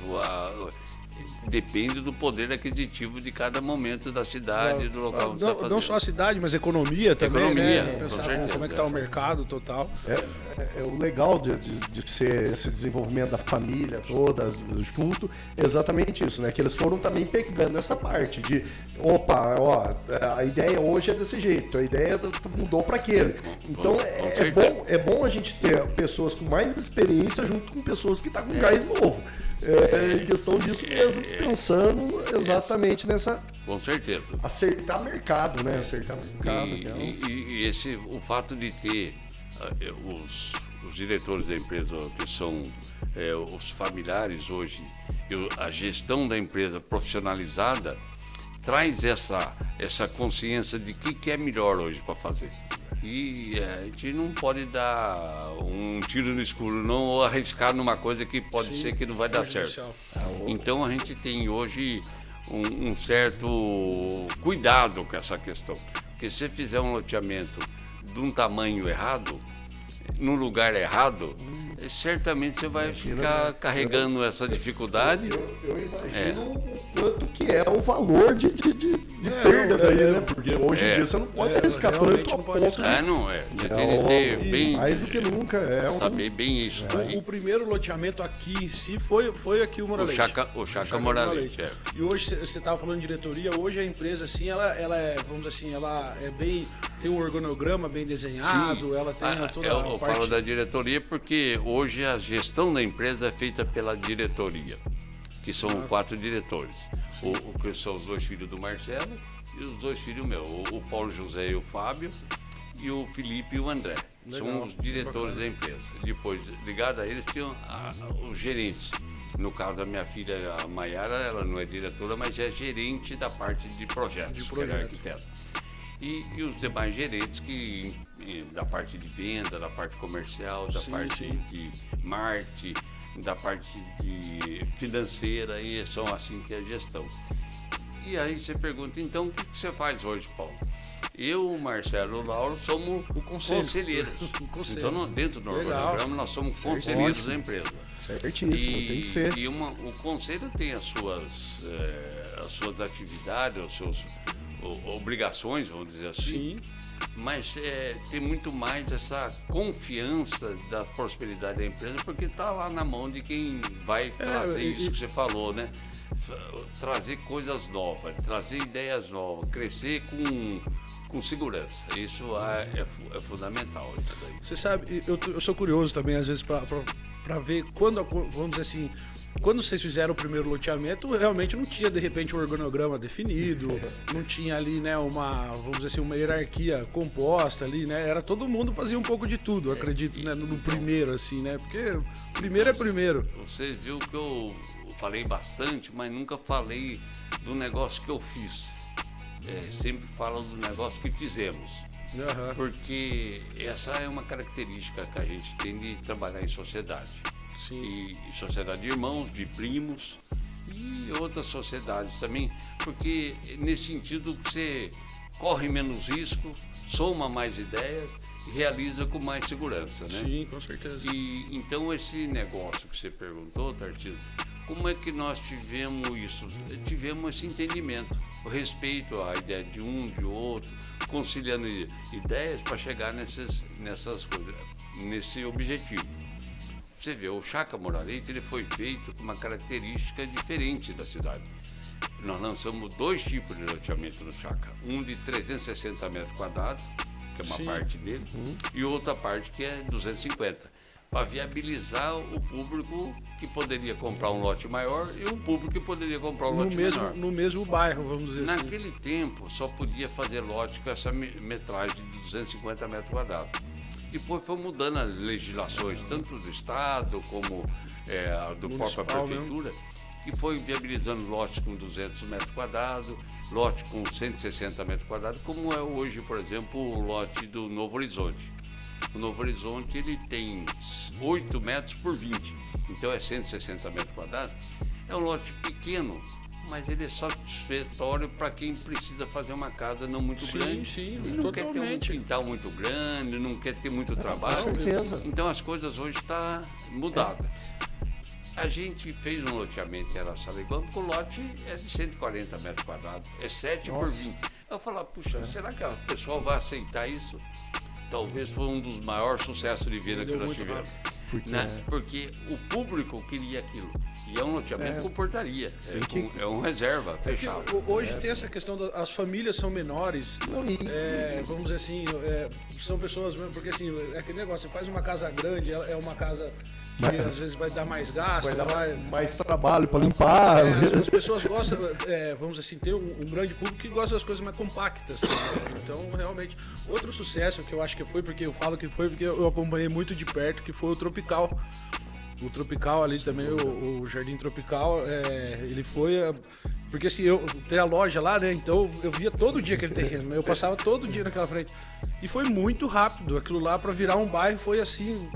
Depende do poder aquisitivo de cada momento da cidade, do local. Não só a cidade, mas a economia também, né? Pensar como é que está o mercado total. O legal de ser esse desenvolvimento da família toda junto, é exatamente isso, né? Que eles foram também pegando essa parte de, a ideia hoje é desse jeito, a ideia mudou para aquele. Então é bom a gente ter pessoas com mais experiência junto com pessoas que estão com gás novo. Em questão disso mesmo, pensando exatamente nessa... Com certeza. Acertar mercado, né? Acertar mercado. E o fato de ter os diretores da empresa, que são os familiares hoje, a gestão da empresa profissionalizada, traz essa consciência de que é melhor hoje para fazer. E a gente não pode dar um tiro no escuro, não, ou arriscar numa coisa que pode ser que não vai dar certo. Então a gente tem hoje um certo cuidado com essa questão. Porque se você fizer um loteamento de um tamanho errado, no lugar errado, certamente você vai ficar carregando essa dificuldade. Eu imagino o quanto que é o valor de perda daí, né? Porque hoje em dia você não pode arriscar tanto a ponto. Não é. Você tem que ter bem... Mais do que nunca. Saber bem isso. O primeiro loteamento aqui em si foi aqui o Moura Leite. O Chácara Moura Leite. E hoje, você estava falando de diretoria, hoje a empresa, assim, ela é, vamos dizer assim, ela é bem... Tem um organograma bem desenhado, sim. Ela tem toda eu falo da diretoria porque hoje a gestão da empresa é feita pela diretoria, que são 4 diretores. Que são os 2 filhos do Marcelo e os 2 filhos meus, o Paulo José e o Fábio, e o Felipe e o André. Legal, são os diretores da empresa. Depois, ligado a eles, tinham os gerentes. No caso da minha filha, a Maiara, ela não é diretora, mas é gerente da parte de projetos, que era arquiteta. E os demais gerentes da parte de venda, da parte comercial, da parte de marketing, da parte de financeira, e são assim que é a gestão. E aí você pergunta, então, o que você faz hoje, Paulo? Eu, o Marcelo e o Lauro somos conselheiros. Então, dentro do organograma, nós somos conselheiros da empresa. Certíssimo, tem que ser. E o conselho tem as suas atividades, as suas obrigações, vamos dizer assim. Sim. Mas tem muito mais essa confiança da prosperidade da empresa, porque está lá na mão de quem vai trazer isso que você falou, né? Trazer coisas novas, trazer ideias novas, crescer com segurança. Isso é fundamental. Isso daí. Você sabe, eu sou curioso também, às vezes, para ver quando, vamos dizer assim, quando vocês fizeram o primeiro loteamento, realmente não tinha, de repente, um organograma definido, não tinha ali, né, vamos dizer assim, uma hierarquia composta ali, né? Era todo mundo fazia um pouco de tudo, eu acredito, né, no primeiro, assim, né? Porque primeiro é primeiro. Você viu que eu falei bastante, mas nunca falei do negócio que eu fiz. Sempre falo do negócio que fizemos. Uhum. Porque essa é uma característica que a gente tem de trabalhar em sociedade. Sim. E sociedade de irmãos, de primos e outras sociedades também, porque nesse sentido você corre menos risco, soma mais ideias e realiza com mais segurança, né? Sim, com certeza. E então esse negócio que você perguntou, Tarcísio, como é que nós tivemos isso? Tivemos esse entendimento, o respeito à ideia de um, de outro, conciliando ideias para chegar nessas coisas, nesse objetivo. Você vê, o Chácara Moraleite, ele foi feito com uma característica diferente da cidade. Nós lançamos 2 tipos de loteamento no Chácara. Um de 360 metros quadrados, que é uma parte dele, e outra parte que é 250, para viabilizar o público que poderia comprar um lote maior e o público que poderia comprar um lote menor. No mesmo bairro, vamos dizer assim. Naquele tempo, só podia fazer lote com essa metragem de 250 metros quadrados. Depois foi mudando as legislações, tanto do Estado como do própria Prefeitura, que foi viabilizando lotes com 200 metros quadrados, lote com 160 metros quadrados, como é hoje, por exemplo, o lote do Novo Horizonte. O Novo Horizonte ele tem 8 metros por 20, então é 160 metros quadrados. É um lote pequeno, mas ele é satisfatório para quem precisa fazer uma casa não muito grande. Sim, não quer ter um quintal muito grande, não quer ter muito trabalho. Com certeza. Então as coisas hoje estão mudadas. A gente fez um loteamento em Araçariguama, porque o lote é de 140 metros quadrados, é 7 por 20. Eu falava, puxa, será que o pessoal vai aceitar isso? Talvez foi um dos maiores sucessos de venda que nós tivemos. Porque o público queria aquilo. E é um loteamento com portaria. É um reserva fechado. Hoje tem essa questão as famílias são menores. Vamos dizer assim, são pessoas mesmo, porque assim, é aquele negócio, você faz uma casa grande, é uma casa que às vezes vai dar mais gasto, vai dar mais trabalho para limpar. As pessoas gostam, vamos dizer assim, tem um grande público que gosta das coisas mais compactas. Né? Então, realmente, outro sucesso que eu acho que foi, porque eu falo que foi, porque eu acompanhei muito de perto, que foi o Tropical. O Tropical ali também, o Jardim Tropical, ele foi... Porque assim, eu tenho a loja lá, né? Então eu via todo dia aquele terreno, né? Eu passava todo dia naquela frente. E foi muito rápido. Aquilo lá para virar um bairro foi assim...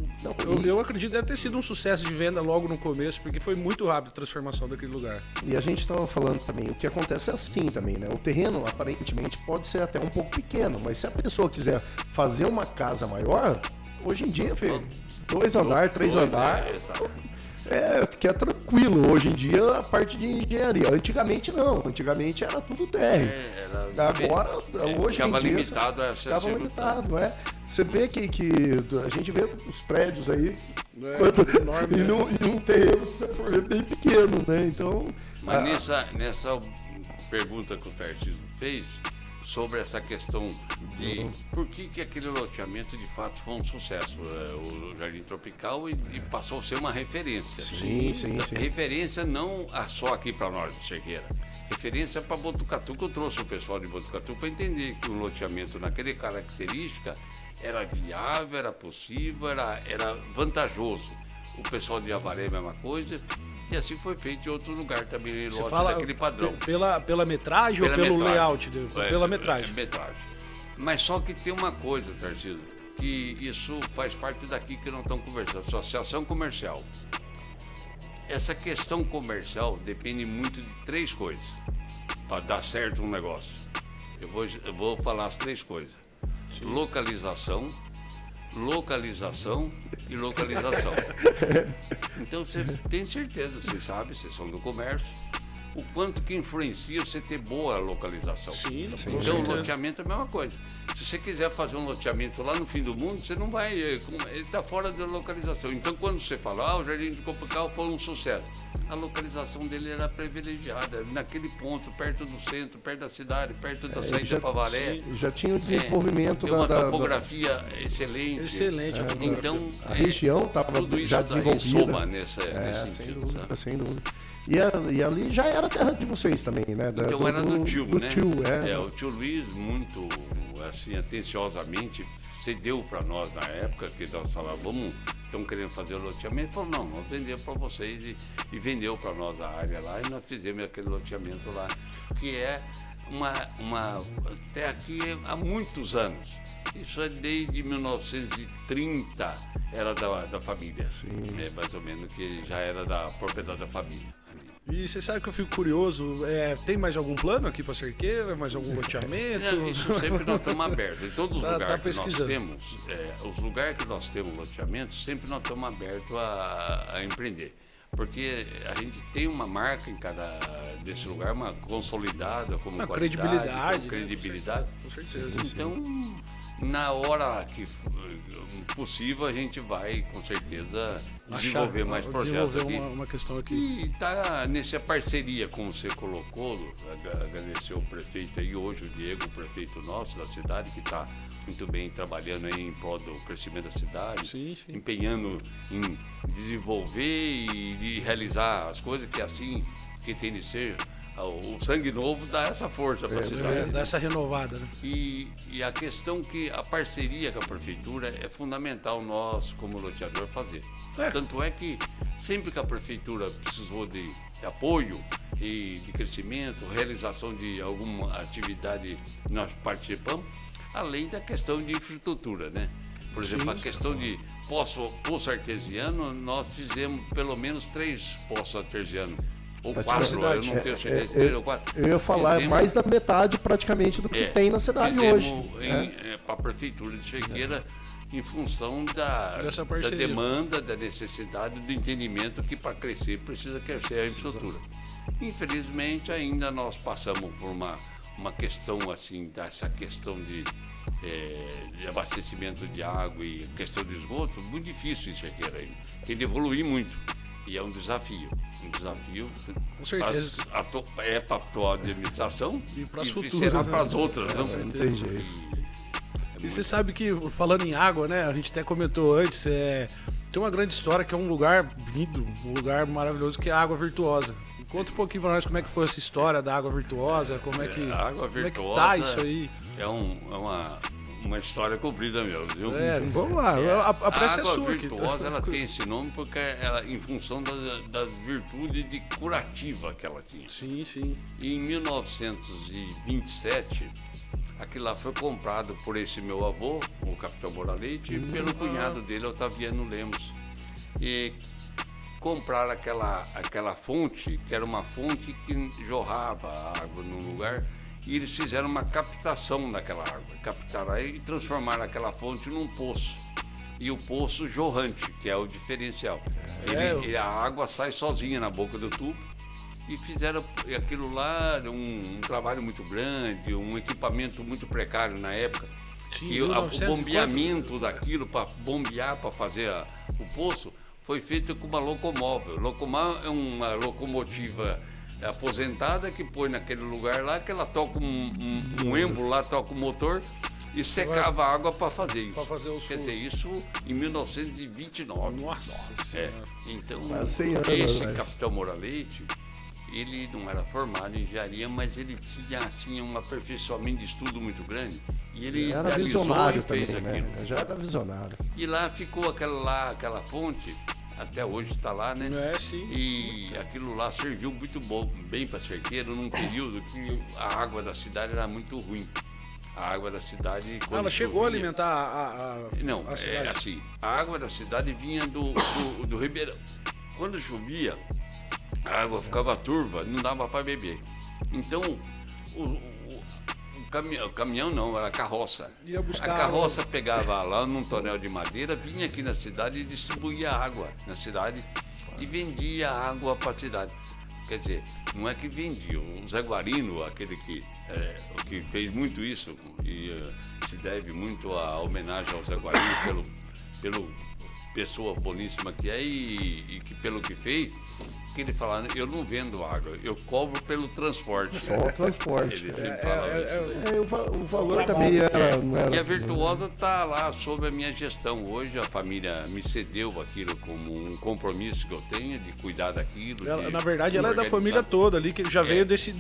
Eu acredito que deve ter sido um sucesso de venda logo no começo, porque foi muito rápido a transformação daquele lugar. E a gente estava falando também, o que acontece é assim também, né? O terreno, aparentemente, pode ser até um pouco pequeno, mas se a pessoa quiser fazer uma casa maior, hoje em dia, filho, 2 andares, 3 andares... que é tranquilo. Hoje em dia, a parte de engenharia. Antigamente não. Antigamente era tudo térreo. Agora, hoje em dia... limitado a ficava limitado, não é? Você vê que a gente vê os prédios aí enorme, e um terreno bem pequeno, né? Então... Mas nessa pergunta que o Tarcísio fez, sobre essa questão de por que aquele loteamento de fato foi um sucesso, o Jardim Tropical, e passou a ser uma referência. Sim. Referência não só aqui para nós de Cerqueira, referência para Botucatu, que eu trouxe o pessoal de Botucatu para entender que um loteamento naquela característica era viável, era possível, era vantajoso. O pessoal de Avaré, a mesma coisa. E assim foi feito em outro lugar também, lote daquele padrão. Pela metragem ou pelo layout? Pela metragem. Metragem. Mas só que tem uma coisa, Tarcísio, que isso faz parte daqui que não estão conversando, associação comercial. Essa questão comercial depende muito de 3 coisas. para dar certo um negócio? Eu vou falar as 3 coisas. Sim. Localização e localização. Então você tem certeza, vocês sabem, vocês são do comércio, o quanto que influencia você ter boa localização. Sim, então o loteamento é a mesma coisa. Se você quiser fazer um loteamento lá no fim do mundo, você não vai, ele está fora da localização. Então quando você fala, o Jardim de Copacal foi um sucesso, a localização dele era privilegiada, naquele ponto, perto do centro, perto da cidade, perto da saída para Varé. Já tinha o desenvolvimento tem uma topografia excelente. Excelente. Então a região estava já desenvolvida. Soma nesse sentido, sem dúvida. E ali já era terra de vocês também, né? Então era do tio, né? Tio, o tio Luiz, muito assim, atenciosamente, cedeu para nós na época, que nós falávamos, estão querendo fazer o loteamento. Ele falou, não, nós vendemos para vocês e vendeu para nós a área lá e nós fizemos aquele loteamento lá, que é uma até aqui há muitos anos. Isso é desde 1930, era da família. Sim. Mais ou menos, que já era da propriedade da família. E você sabe que eu fico curioso, tem mais algum plano aqui para Cerqueira? Mais algum loteamento? Isso sempre nós estamos abertos. Em todos os lugares que nós pesquisando. temos, os lugares que nós temos loteamento, sempre nós estamos abertos a empreender. Porque a gente tem uma marca em cada desse lugar, uma consolidada, como qualidade, credibilidade. Com certeza. Então, na hora que possível, a gente vai, com certeza, desenvolver mais projetos aqui. Uma questão aqui. E está nessa parceria, como você colocou, agradecer o prefeito aí, hoje o Diego, o prefeito nosso da cidade, que está muito bem trabalhando aí em prol do crescimento da cidade, sim. empenhando em desenvolver e de realizar as coisas que assim que tem de ser. O sangue novo dá essa força para a cidade. Dá essa renovada, né? E a questão que a parceria com a prefeitura é fundamental nós, como loteador, fazer. Tanto é que sempre que a prefeitura precisou de apoio e de crescimento, realização de alguma atividade, nós participamos, além da questão de infraestrutura, né? Por exemplo, a questão de poço artesiano, nós fizemos pelo menos 3 poços artesianos. Ou 4, eu não tenho certeza, 3 ou 4. Eu ia falar, mais da metade praticamente do que tem na cidade hoje. Para a prefeitura de Cerqueira, em função da demanda, da necessidade, do entendimento que para crescer precisa crescer a infraestrutura. Infelizmente, ainda nós passamos por uma questão assim, dessa questão de abastecimento de água e questão de esgoto, muito difícil em Cerqueira ainda. Tem de evoluir muito. E é um desafio. Com certeza. Para a atual administração e para as futuras. Será para as outras. Não tem jeito. E você sabe que, falando em água, né? A gente até comentou antes, tem uma grande história que é um lugar lindo, um lugar maravilhoso, que é a Água Virtuosa. Conta um pouquinho para nós como é que foi essa história da Água Virtuosa, como é que, a água virtuosa como é que tá isso aí? É uma história comprida mesmo, viu? Vamos lá, a pressa é sua. A Água Virtuosa, ela tem esse nome porque ela, em função das virtudes de curativa que ela tinha. Sim. E em 1927, aquilo lá foi comprado por esse meu avô, o capitão Moura Leite, e pelo cunhado dele, Otaviano Lemos. E compraram aquela fonte, que era uma fonte que jorrava a água num lugar, e eles fizeram uma captação daquela água. Captaram aí e transformaram aquela fonte num poço. E o poço jorrante, que é o diferencial. A água sai sozinha na boca do tubo. E fizeram aquilo lá, um trabalho muito grande, um equipamento muito precário na época. Sim, e o bombeamento daquilo, para bombear, para fazer o poço, foi feito com uma locomóvel. Locomóvel é uma locomotiva aposentada que põe naquele lugar lá, que ela toca um êmbolo lá, toca o motor e secava a água para fazer isso. Quer dizer, isso em 1929. Nossa Senhora. Então, esse capitão Moura Leite, ele não era formado em engenharia, mas ele tinha assim, um aperfeiçoamento de estudo muito grande. E ele era visionário e fez também, aquilo. Né? Já era visionário. E lá ficou aquela fonte, até hoje está lá, né? Sim. E aquilo lá serviu muito bem para Cerqueira num período que a água da cidade era muito ruim. A água da cidade... Ela chegou a alimentar Não, a cidade? Assim, a água da cidade vinha do Ribeirão. Quando chovia, a água ficava turva, não dava para beber. Então, o caminhão não, era a carroça. Ia buscar a carroça pegava lá num tonel de madeira, vinha aqui na cidade e distribuía água na cidade e vendia água para a cidade. Quer dizer, não é que vendia. O Zé Guarino, aquele que fez muito isso, e se deve muito à homenagem ao Zé Guarino pelo pessoa boníssima que é e que pelo que fez, que ele fala, eu não vendo água, eu cobro pelo transporte. Só o transporte. Ele sempre falava isso. O valor também era, não era... E a Virtuosa está lá sob a minha gestão. Hoje a família me cedeu aquilo como um compromisso que eu tenho de cuidar daquilo. Na verdade, ela é da família toda ali, que já veio desse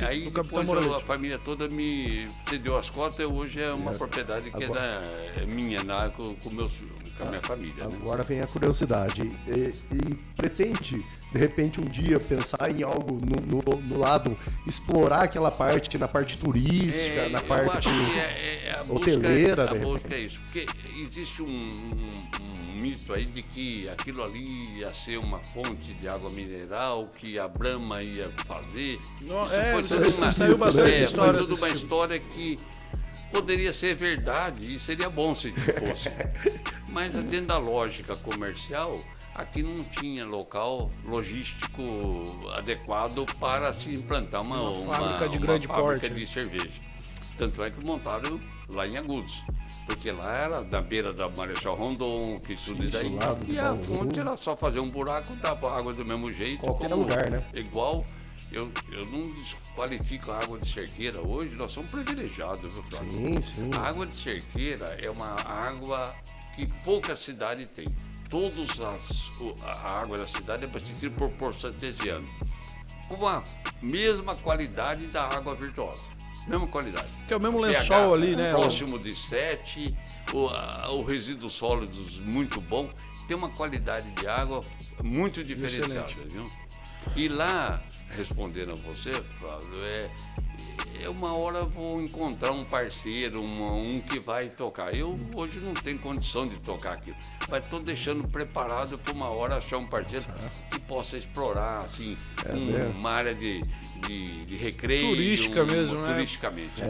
aí do Capitão depois Moralete. a família toda me cedeu as cotas, hoje é uma propriedade que é minha, com a minha família. Agora vem a curiosidade. E pretende, de repente, um dia pensar em algo no lado, explorar aquela parte, na parte turística, na parte eu acho que a hoteleira. A busca é isso, porque existe um mito aí de que aquilo ali ia ser uma fonte de água mineral que a Brahma ia fazer. Saiu bastante história. Foi tudo uma história que poderia ser verdade e seria bom se fosse. Mas dentro da lógica comercial, aqui não tinha local logístico adequado para se implantar uma fábrica de grande porte de cerveja. Tanto é que montaram lá em Agudos, porque lá era na beira da Marechal Rondon, que tudo isso daí. E a fonte era só fazer um buraco, dava água do mesmo jeito. Qualquer lugar, né? Igual. Eu não desqualifico a água de Cerqueira hoje, nós somos privilegiados, viu, Flávio? Sim. A água de Cerqueira é uma água que pouca cidade tem. A água da cidade é abastecida por poço artesiano. Com a mesma qualidade da água Virtuosa. Mesma qualidade. Que é o mesmo lençol ali, né? Próximo de 7, o resíduo sólidos muito bom. Tem uma qualidade de água muito diferenciada, viu? E lá, respondendo a você, Flávio, uma hora vou encontrar um parceiro, um que vai tocar. Eu hoje não tenho condição de tocar aquilo, mas estou deixando preparado para uma hora achar um parceiro que possa explorar assim, uma área de recreio. Turística mesmo, né? Turisticamente.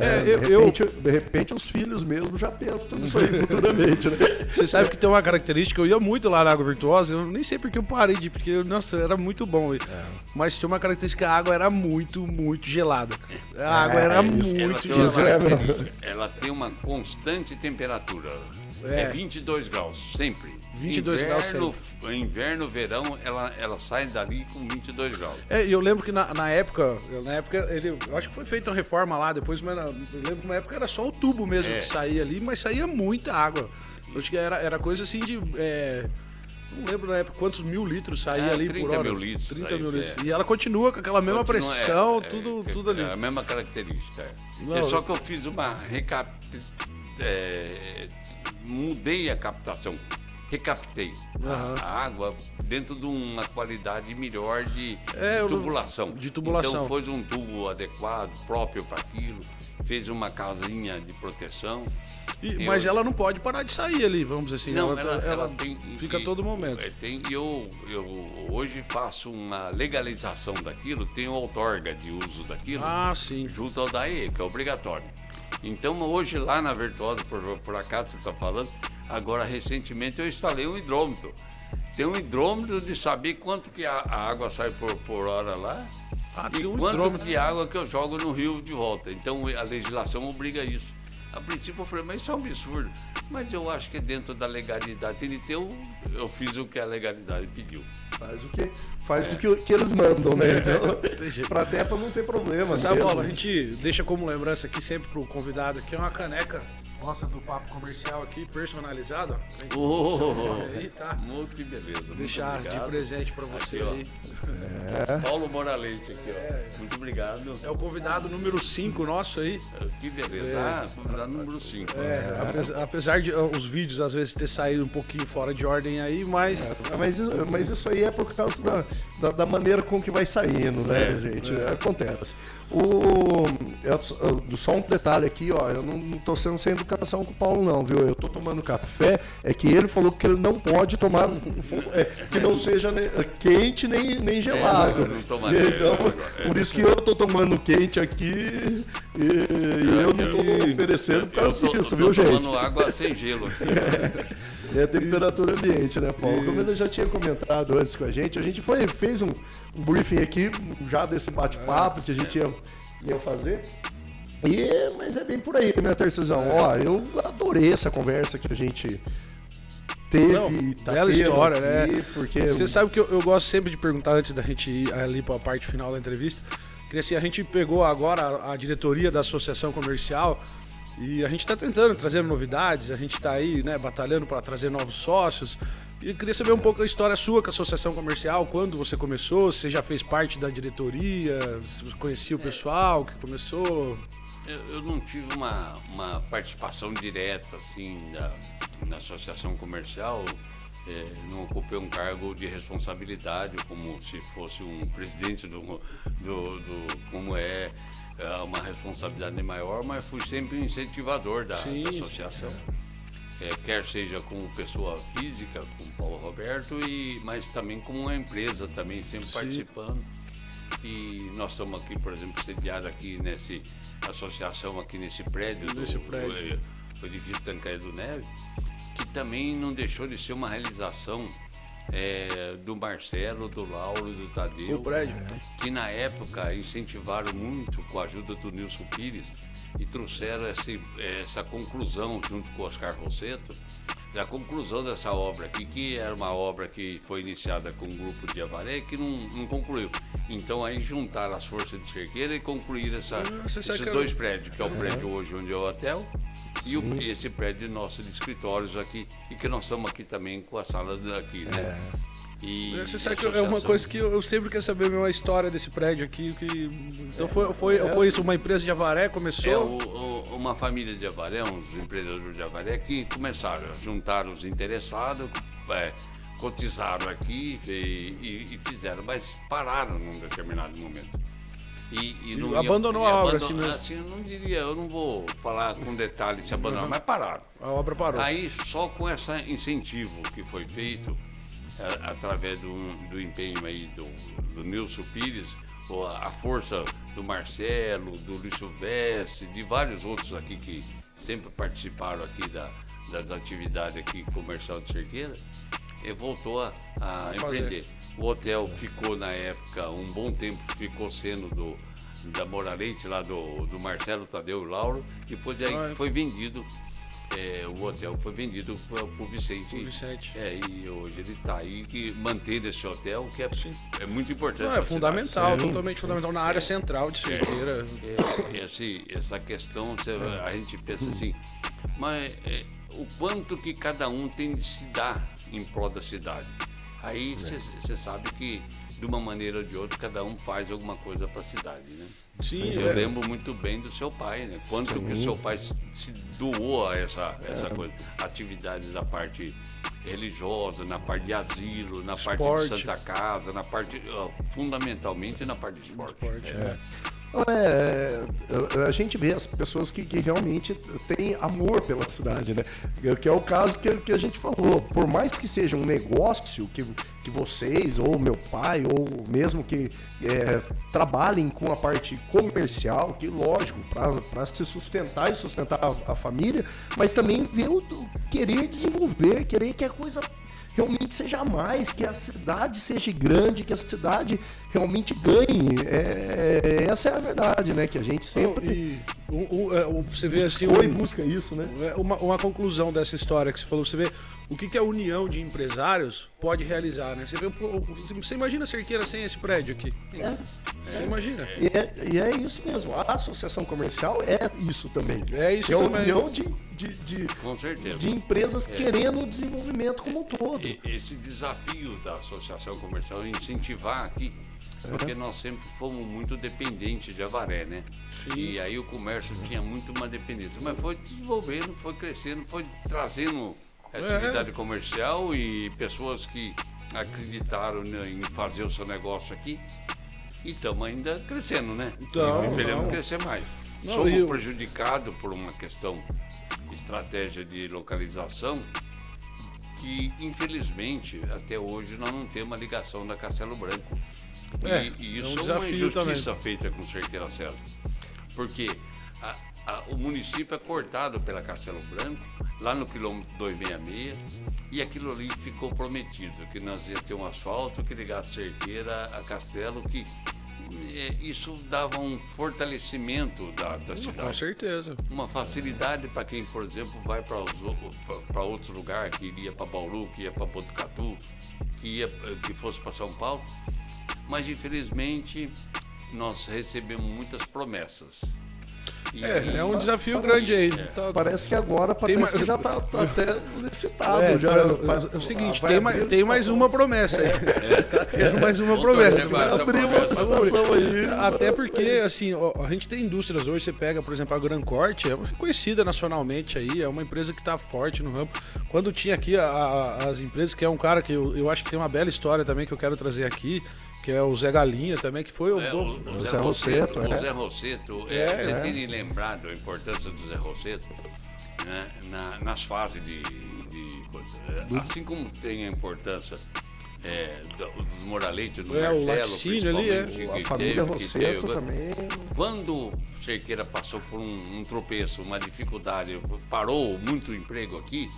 De repente os filhos mesmo já pensam nisso aí futuramente, né? Você sabe que tem uma característica, eu ia muito lá na Água Virtuosa, eu nem sei porque eu parei de ir, porque, nossa, era muito bom. Mas tinha uma característica, a água era muito, muito gelada. A água era muito gelada. Ela tem uma constante temperatura. 22 graus, sempre. 22 graus sempre. Inverno, verão, ela sai dali com 22 graus. E eu lembro que na época eu acho que foi feita uma reforma lá depois, mas eu lembro que na época era só o tubo mesmo que saía ali, mas saía muita água. Eu acho que era coisa assim de... não lembro na época quantos mil litros saía ali por hora. 30 mil litros. 30 mil litros. E ela continua com aquela mesma pressão, tudo ali. É a mesma característica. Só que eu fiz uma mudei a captação. Recaptei a água dentro de uma qualidade melhor de tubulação. Então foi um tubo adequado, próprio para aquilo, fez uma casinha de proteção. Mas ela não pode parar de sair ali, vamos dizer assim. Não, ela fica a todo momento. Eu hoje faço uma legalização daquilo, tenho outorga de uso daquilo junto ao DAE, que é obrigatório. Então hoje lá na Virtuosa, por acaso você está falando, agora recentemente eu instalei um hidrômetro. Tem um hidrômetro de saber quanto que a água sai por hora lá e quanto de água que eu jogo no rio de volta. Então a legislação obriga isso. A princípio eu falei, mas isso é um absurdo. Mas eu acho que é dentro da legalidade. Eu fiz o que a legalidade pediu. Faz o que eles mandam, né? Então, até para não ter problema. Você sabe, Paulo, a gente deixa como lembrança aqui sempre pro convidado, que é uma caneca nossa do Papo Comercial aqui, personalizada. Aí, tá? Muito que beleza. Deixar de presente para você aí. Paulo Moralete aqui, ó. Muito obrigado. É o convidado número 5 nosso aí. Que beleza. Convidado número 5. Apesar apesar de os vídeos às vezes ter saído um pouquinho fora de ordem aí, mas... Mas isso aí é por causa da maneira com que vai saindo, né, gente? Acontece. Só um detalhe aqui, ó, eu não tô sendo sem educação com o Paulo não, viu? Eu tô tomando café, é que ele falou que ele não pode tomar, que não seja quente nem gelado. Então, por isso que eu tô tomando quente aqui e eu não tô oferecendo por causa disso, viu, gente? Eu tô tomando água sem gelo aqui. É a temperatura ambiente, né, Paulo? Isso. Como ele já tinha comentado antes com a gente fez um briefing aqui, já desse bate-papo que a gente ia fazer. Mas é bem por aí, né, Terceirzão? Ó, eu adorei essa conversa que a gente teve. Não, bela história, aqui, né? Porque você sabe que eu gosto sempre de perguntar antes da gente ir ali para a parte final da entrevista. Que assim, a gente pegou agora a diretoria da Associação Comercial e a gente está tentando trazer novidades, a gente está aí, né, batalhando para trazer novos sócios. E eu queria saber um pouco a história sua com a Associação Comercial, quando você começou, você já fez parte da diretoria, você conhecia o pessoal que começou? Eu não tive uma participação direta assim na Associação Comercial, não ocupei um cargo de responsabilidade como se fosse um presidente como uma responsabilidade maior, mas fui sempre um incentivador da associação. Quer seja como pessoa física, como Paulo Roberto, mas também como uma empresa, também sempre participando. E nós estamos aqui, por exemplo, sediados aqui nessa associação, aqui nesse prédio, do edifício Tancredo Neves, que também não deixou de ser uma realização do Marcelo, do Lauro e do Tadeu, o prédio, que na época incentivaram muito com a ajuda do Nilson Pires, e trouxeram essa conclusão, junto com o Oscar Rosseto, da conclusão dessa obra aqui, que era uma obra que foi iniciada com um grupo de Avaré que não concluiu. Então aí juntaram as forças de Cerqueira e concluíram esses dois prédios, que é o prédio hoje onde é o hotel, e esse prédio nosso de escritórios aqui, e que nós estamos aqui também com a sala daqui, né? Você sabe que é uma coisa que eu sempre quero saber mesmo a história desse prédio aqui. Então foi isso, uma empresa de Avaré começou? Uma família de Avaré, uns empreendedores de Avaré que começaram a juntar os interessados, cotizaram aqui e fizeram, mas pararam num determinado momento. E não abandonou a obra assim mesmo? Assim, eu não diria, eu não vou falar com detalhe se abandonaram, mas pararam. A obra parou. Aí só com esse incentivo que foi feito, através do empenho aí do Nilson Pires, a força do Marcelo, do Luiz Silvestre, de vários outros aqui que sempre participaram aqui das atividades aqui comercial de Cerqueira, voltou a empreender. O hotel ficou na época, um bom tempo, ficou sendo da Moralete, lá do Marcelo, Tadeu e Lauro, depois aí foi vendido. O hotel foi vendido para o Vicente. E hoje ele está aí mantendo esse hotel, que é muito importante. Não, é fundamental, totalmente fundamental na área central de Cerqueira. Essa questão, a gente pensa assim, mas o quanto que cada um tem de se dar em prol da cidade. Aí você sabe que, de uma maneira ou de outra, cada um faz alguma coisa para a cidade, né? Sim, eu lembro muito bem do seu pai, né? Quanto que o seu pai se doou a essa coisa. Atividades da parte religiosa, na parte de asilo, na parte de Santa Casa, na parte, fundamentalmente na parte de esporte. A gente vê as pessoas que realmente têm amor pela cidade, né? Que é o caso que a gente falou. Por mais que seja um negócio que vocês, ou meu pai, ou mesmo que trabalhem com a parte comercial, que lógico, para se sustentar e sustentar a família, mas também querer desenvolver, querer que a coisa realmente seja mais, que a cidade seja grande, que a cidade realmente ganhe. Essa é a verdade, né? Que a gente sempre... você vê assim... busca isso, né? Uma conclusão dessa história que você falou, você vê o que a união de empresários pode realizar, né? Você imagina Cerqueira sem esse prédio aqui? Você imagina? E é isso mesmo. A associação comercial é isso também. É isso também. É a união com certeza, de empresas querendo o desenvolvimento como um todo. Esse desafio da associação comercial é incentivar aqui porque nós sempre fomos muito dependentes de Avaré, né? Sim. E aí o comércio tinha muito uma dependência, mas foi desenvolvendo, foi crescendo, foi trazendo atividade comercial e pessoas que acreditaram em fazer o seu negócio aqui. E estamos ainda crescendo, né? Então, esperamos crescer mais. Não, Somos prejudicados por uma questão de estratégia de localização que, infelizmente, até hoje nós não temos uma ligação da Castelo Branco. E isso é uma injustiça feita com Cerqueira César. Porque o município é cortado pela Castelo Branco, lá no quilômetro 266, e aquilo ali ficou prometido, que nós ia ter um asfalto que ligasse Cerqueira a Castelo, que isso dava um fortalecimento da cidade. Com certeza. Uma facilidade para quem, por exemplo, vai para outro lugar, que iria para Bauru, que ia para Botucatu, que fosse para São Paulo. Mas, infelizmente, nós recebemos muitas promessas. É um desafio grande aí. Parece que agora que já está até licitado. É o seguinte, tem mais uma promessa aí. Tá tendo mais uma promessa. Abrir uma licitação aí. Até porque, assim, a gente tem indústrias hoje, você pega, por exemplo, a Gran Corte, é conhecida nacionalmente aí, é uma empresa que está forte no ramo. Quando tinha aqui as empresas, que é um cara que eu acho que tem uma bela história também que eu quero trazer aqui, que é o Zé Galinha também, que foi o Zé Rosseto. O Zé Rosseto, você tem lembrado a importância do Zé Rosseto, né, nas fases de assim como tem a importância do Moraleite, do Marcelo, o laticínio ali, a família Rosseto também. Quando Cerqueira passou por um tropeço, uma dificuldade, parou muito o emprego aqui,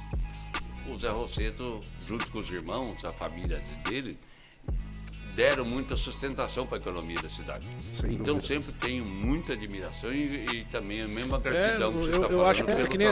o Zé Rosseto, junto com os irmãos, a família dele, deram muita sustentação para a economia da cidade. Então sempre tenho muita admiração e também a mesma gratidão que você está falando. Eu acho que nem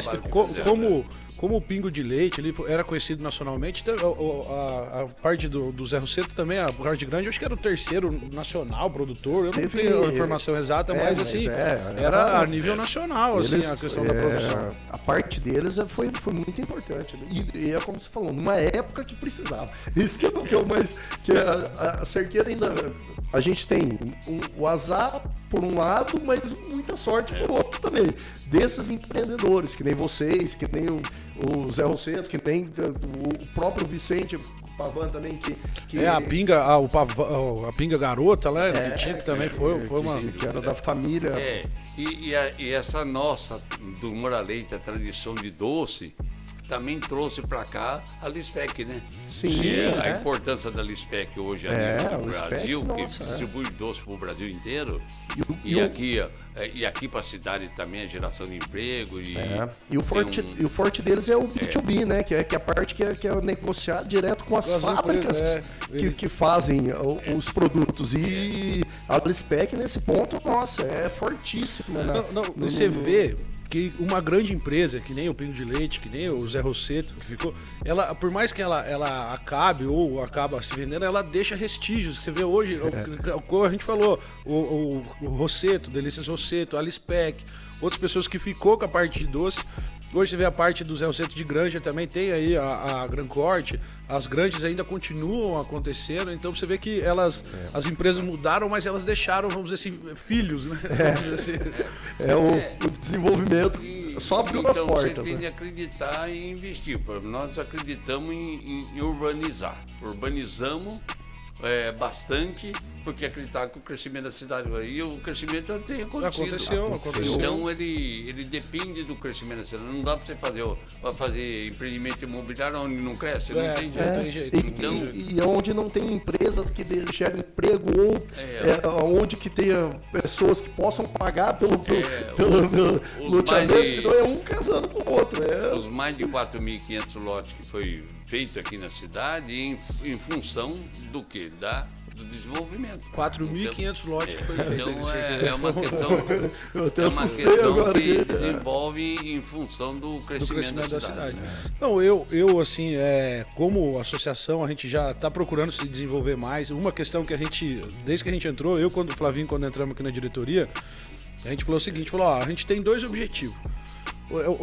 como o Pingo de Leite ele era conhecido nacionalmente, a parte do Zé Rosseto também, a parte grande, eu acho que era o terceiro nacional produtor, eu não tenho a informação exata, mas assim, era a nível nacional, assim, a questão da produção. A parte deles foi muito importante. E é como você falou, numa época que precisava. Isso que é o mais... Que a Cerqueira ainda... A gente tem o azar por um lado, mas muita sorte por outro também. Desses empreendedores, que nem vocês, que nem o Zé Rosseto, que tem o próprio Vicente Pavan também, que a Pinga Garota lá, que tinha, que também foi uma... Que era da família. E essa nossa, do Moraleite, a tradição de doce, também trouxe para cá a Lispec, né? Sim. A importância da Lispec hoje a nível do Brasil, que distribui doce para o Brasil inteiro. E aqui para a cidade também a geração de emprego. E o forte deles é o B2B, né? Que é a parte que é negociar direto com as fábricas que fazem os produtos. E a Lispec, nesse ponto, nossa, é fortíssima. Você vê que uma grande empresa, que nem o Pingo de Leite, que nem o Zé Rosseto, que ficou, ela, por mais que ela acabe ou acaba se vendendo, ela deixa restígios. Que você vê hoje, o a gente falou, o Rosseto, Delícias Rosseto, a Lispec, outras pessoas que ficou com a parte de doce. Hoje você vê a parte do Zé Rosseto de granja, também tem aí a Gran Corte, as granjas ainda continuam acontecendo, então você vê que as empresas mudaram, mas elas deixaram, vamos dizer assim, filhos, né? Vamos dizer assim. O desenvolvimento só abriu as portas. Então você tem de acreditar e investir. Nós acreditamos em urbanizar. Urbanizamos bastante, porque acreditar que o crescimento da cidade e o crescimento tem acontecido. Aconteceu. Então ele depende do crescimento da cidade. Não dá para você fazer empreendimento imobiliário onde não cresce, não tem jeito. Não tem jeito. E onde não tem empresas que gerem emprego ou onde que tenha pessoas que possam pagar pelo loteamento, então é um casando com o outro. Os mais de 4.500 lotes que foi feito aqui na cidade em função do quê? Do desenvolvimento. 4.500 lotes que foi feito. Então é uma questão, que desenvolve em função do crescimento da cidade. Não, eu assim, como associação, a gente já está procurando se desenvolver mais. Uma questão que desde que a gente entrou, Flavinho, quando entramos aqui na diretoria, a gente falou o seguinte, a gente tem dois objetivos.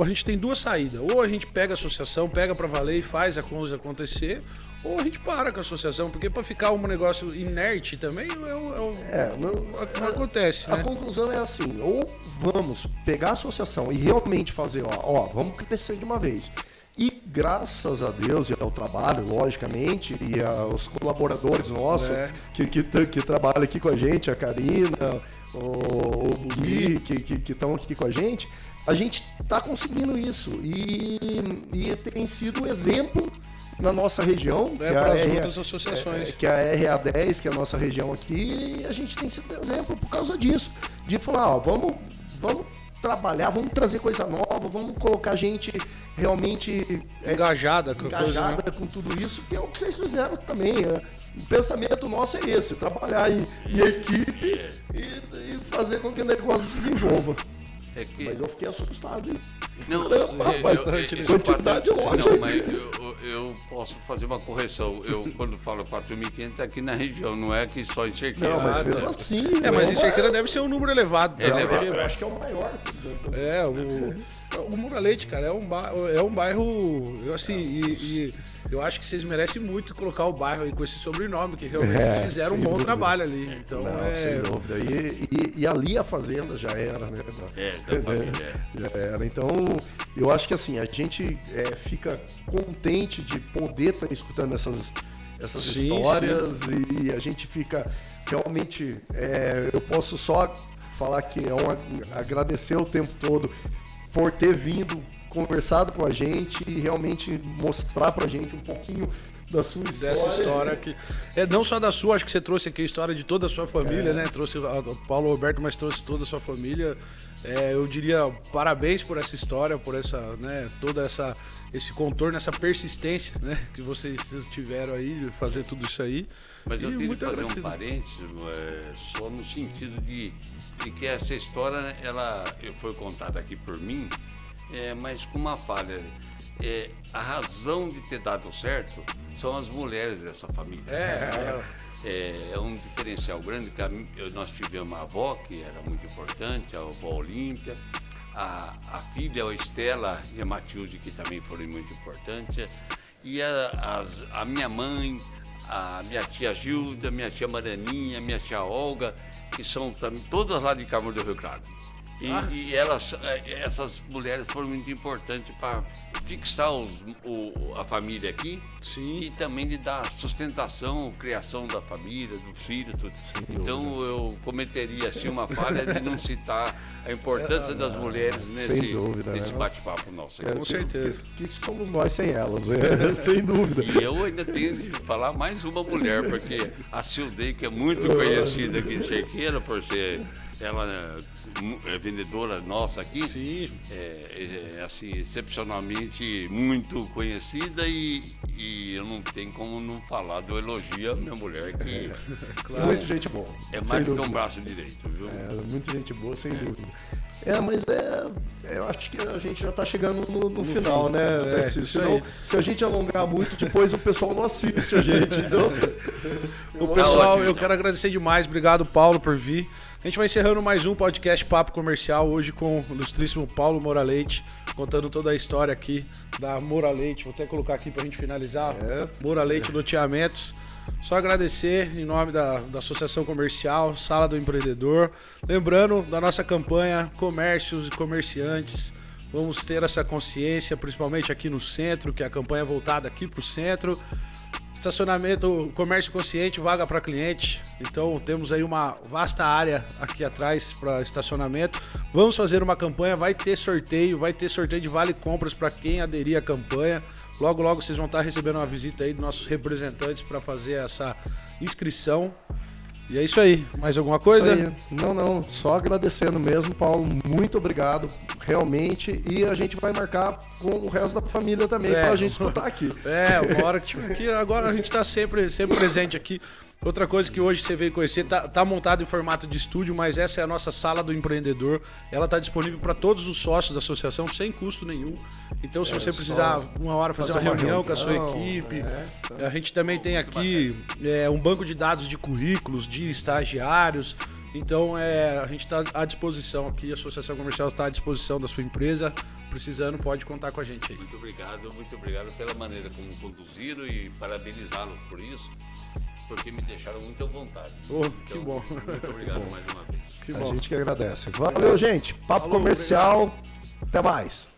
a gente tem duas saídas. Ou a gente pega a associação, pega pra valer e faz a coisa acontecer, ou a gente para com a associação, porque pra ficar um negócio inerte também não acontece, A né? conclusão é assim, ou vamos pegar a associação e realmente fazer, vamos crescer de uma vez. E graças a Deus e ao trabalho, logicamente, e aos colaboradores nossos que trabalham aqui com a gente, a Karina, o Gui, que estão aqui com a gente está conseguindo isso. E tem sido um exemplo na nossa região, Para as outras associações. que é a RA10, que é a nossa região aqui, e a gente tem sido exemplo por causa disso. De falar, vamos trabalhar, vamos trazer coisa nova, vamos colocar gente realmente Engajada com tudo isso, que é o que vocês fizeram também. O pensamento nosso é esse, trabalhar em equipe e fazer com que o negócio desenvolva. Mas eu fiquei assustado. Não, quantidade ótima. Não, mas eu posso fazer uma correção. Eu, quando falo 4.500, é aqui na região, não é aqui só em Cerqueira. Não, mas mesmo assim... mas em Cerqueira deve ser um número elevado. Eu acho que é o maior. O Moraleite, cara, é um bairro, assim, eu acho que vocês merecem muito colocar o bairro aí com esse sobrenome, que realmente vocês fizeram um bom trabalho ali. Então, sem dúvida. E ali a fazenda já era, né? Da família. Já era. Então, eu acho que assim, a gente fica contente de poder estar escutando essas histórias e a gente fica realmente, eu posso só falar que agradecer o tempo todo por ter vindo, conversado com a gente e realmente mostrar pra gente um pouquinho da sua história. Dessa história que não só da sua, acho que você trouxe aqui a história de toda a sua família, né? Trouxe o Paulo Roberto, mas trouxe toda a sua família. Eu diria parabéns por essa história, por essa, né, toda esse contorno, essa persistência, né, que vocês tiveram aí de fazer tudo isso aí. Mas eu tenho que fazer um parênteses, só no sentido de que essa história ela foi contada aqui por mim, mas com uma falha. A razão de ter dado certo são as mulheres dessa família. É um diferencial grande, que nós tivemos a avó, que era muito importante, a avó Olímpia, a filha, a Estela e a Matilde, que também foram muito importantes, e a minha mãe, a minha tia Gilda, minha tia Marianinha, minha tia Olga, que são também todas lá de Carmo do Rio Claro. E essas mulheres foram muito importantes para fixar a família aqui. Sim. E também de dar sustentação, criação da família, dos filhos, tudo. Então eu cometeria assim uma falha de não citar a importância das mulheres nesse bate-papo nosso. Com certeza. Que somos nós sem elas, sem dúvida. E eu ainda tenho de falar mais uma mulher, porque a Cildei, que é muito conhecida aqui em Cerqueira, por ser ela é vendedora nossa aqui, sim. Assim, excepcionalmente muito conhecida e eu não tenho como não falar do elogio à minha mulher, que claro. Muito gente boa. É mais do que um braço direito, viu? Muita gente boa, sem dúvida. Mas eu acho que a gente já está chegando no final, né? Se a gente alongar muito, depois o pessoal não assiste a gente. Então... O pessoal, eu quero agradecer demais. Obrigado, Paulo, por vir. A gente vai encerrando mais um podcast Papo Comercial, hoje com o ilustríssimo Paulo Moraleite, contando toda a história aqui da Moraleite. Vou até colocar aqui para a gente finalizar. Moraleite Loteamentos. Só agradecer em nome da Associação Comercial, Sala do Empreendedor. Lembrando da nossa campanha Comércios e Comerciantes. Vamos ter essa consciência, principalmente aqui no centro, que é a campanha voltada aqui para o centro. Estacionamento, comércio consciente, vaga para cliente. Então temos aí uma vasta área aqui atrás para estacionamento. Vamos fazer uma campanha, vai ter sorteio de vale compras para quem aderir à campanha. Logo, logo vocês vão estar recebendo uma visita aí dos nossos representantes para fazer essa inscrição. E é isso aí. Mais alguma coisa? Não. Só agradecendo mesmo, Paulo. Muito obrigado, realmente. E a gente vai marcar com o resto da família também para a gente escutar aqui. Uma hora que estiver aqui. Agora a gente está sempre presente aqui. Outra coisa que hoje você veio conhecer, tá montado em formato de estúdio, mas essa é a nossa Sala do Empreendedor. Ela está disponível para todos os sócios da associação, sem custo nenhum. Então, se você precisar uma hora fazer uma reunião com a sua equipe, a gente também tem aqui um banco de dados de currículos, de estagiários. Então, a gente está à disposição aqui, a Associação Comercial está à disposição da sua empresa. precisando, pode contar com a gente aí. Muito obrigado pela maneira como conduziram e parabenizá-los por isso, porque me deixaram muito à vontade. Oh, que bom. Muito obrigado mais uma vez. A gente que agradece. Valeu, gente. Papo Comercial. Até mais.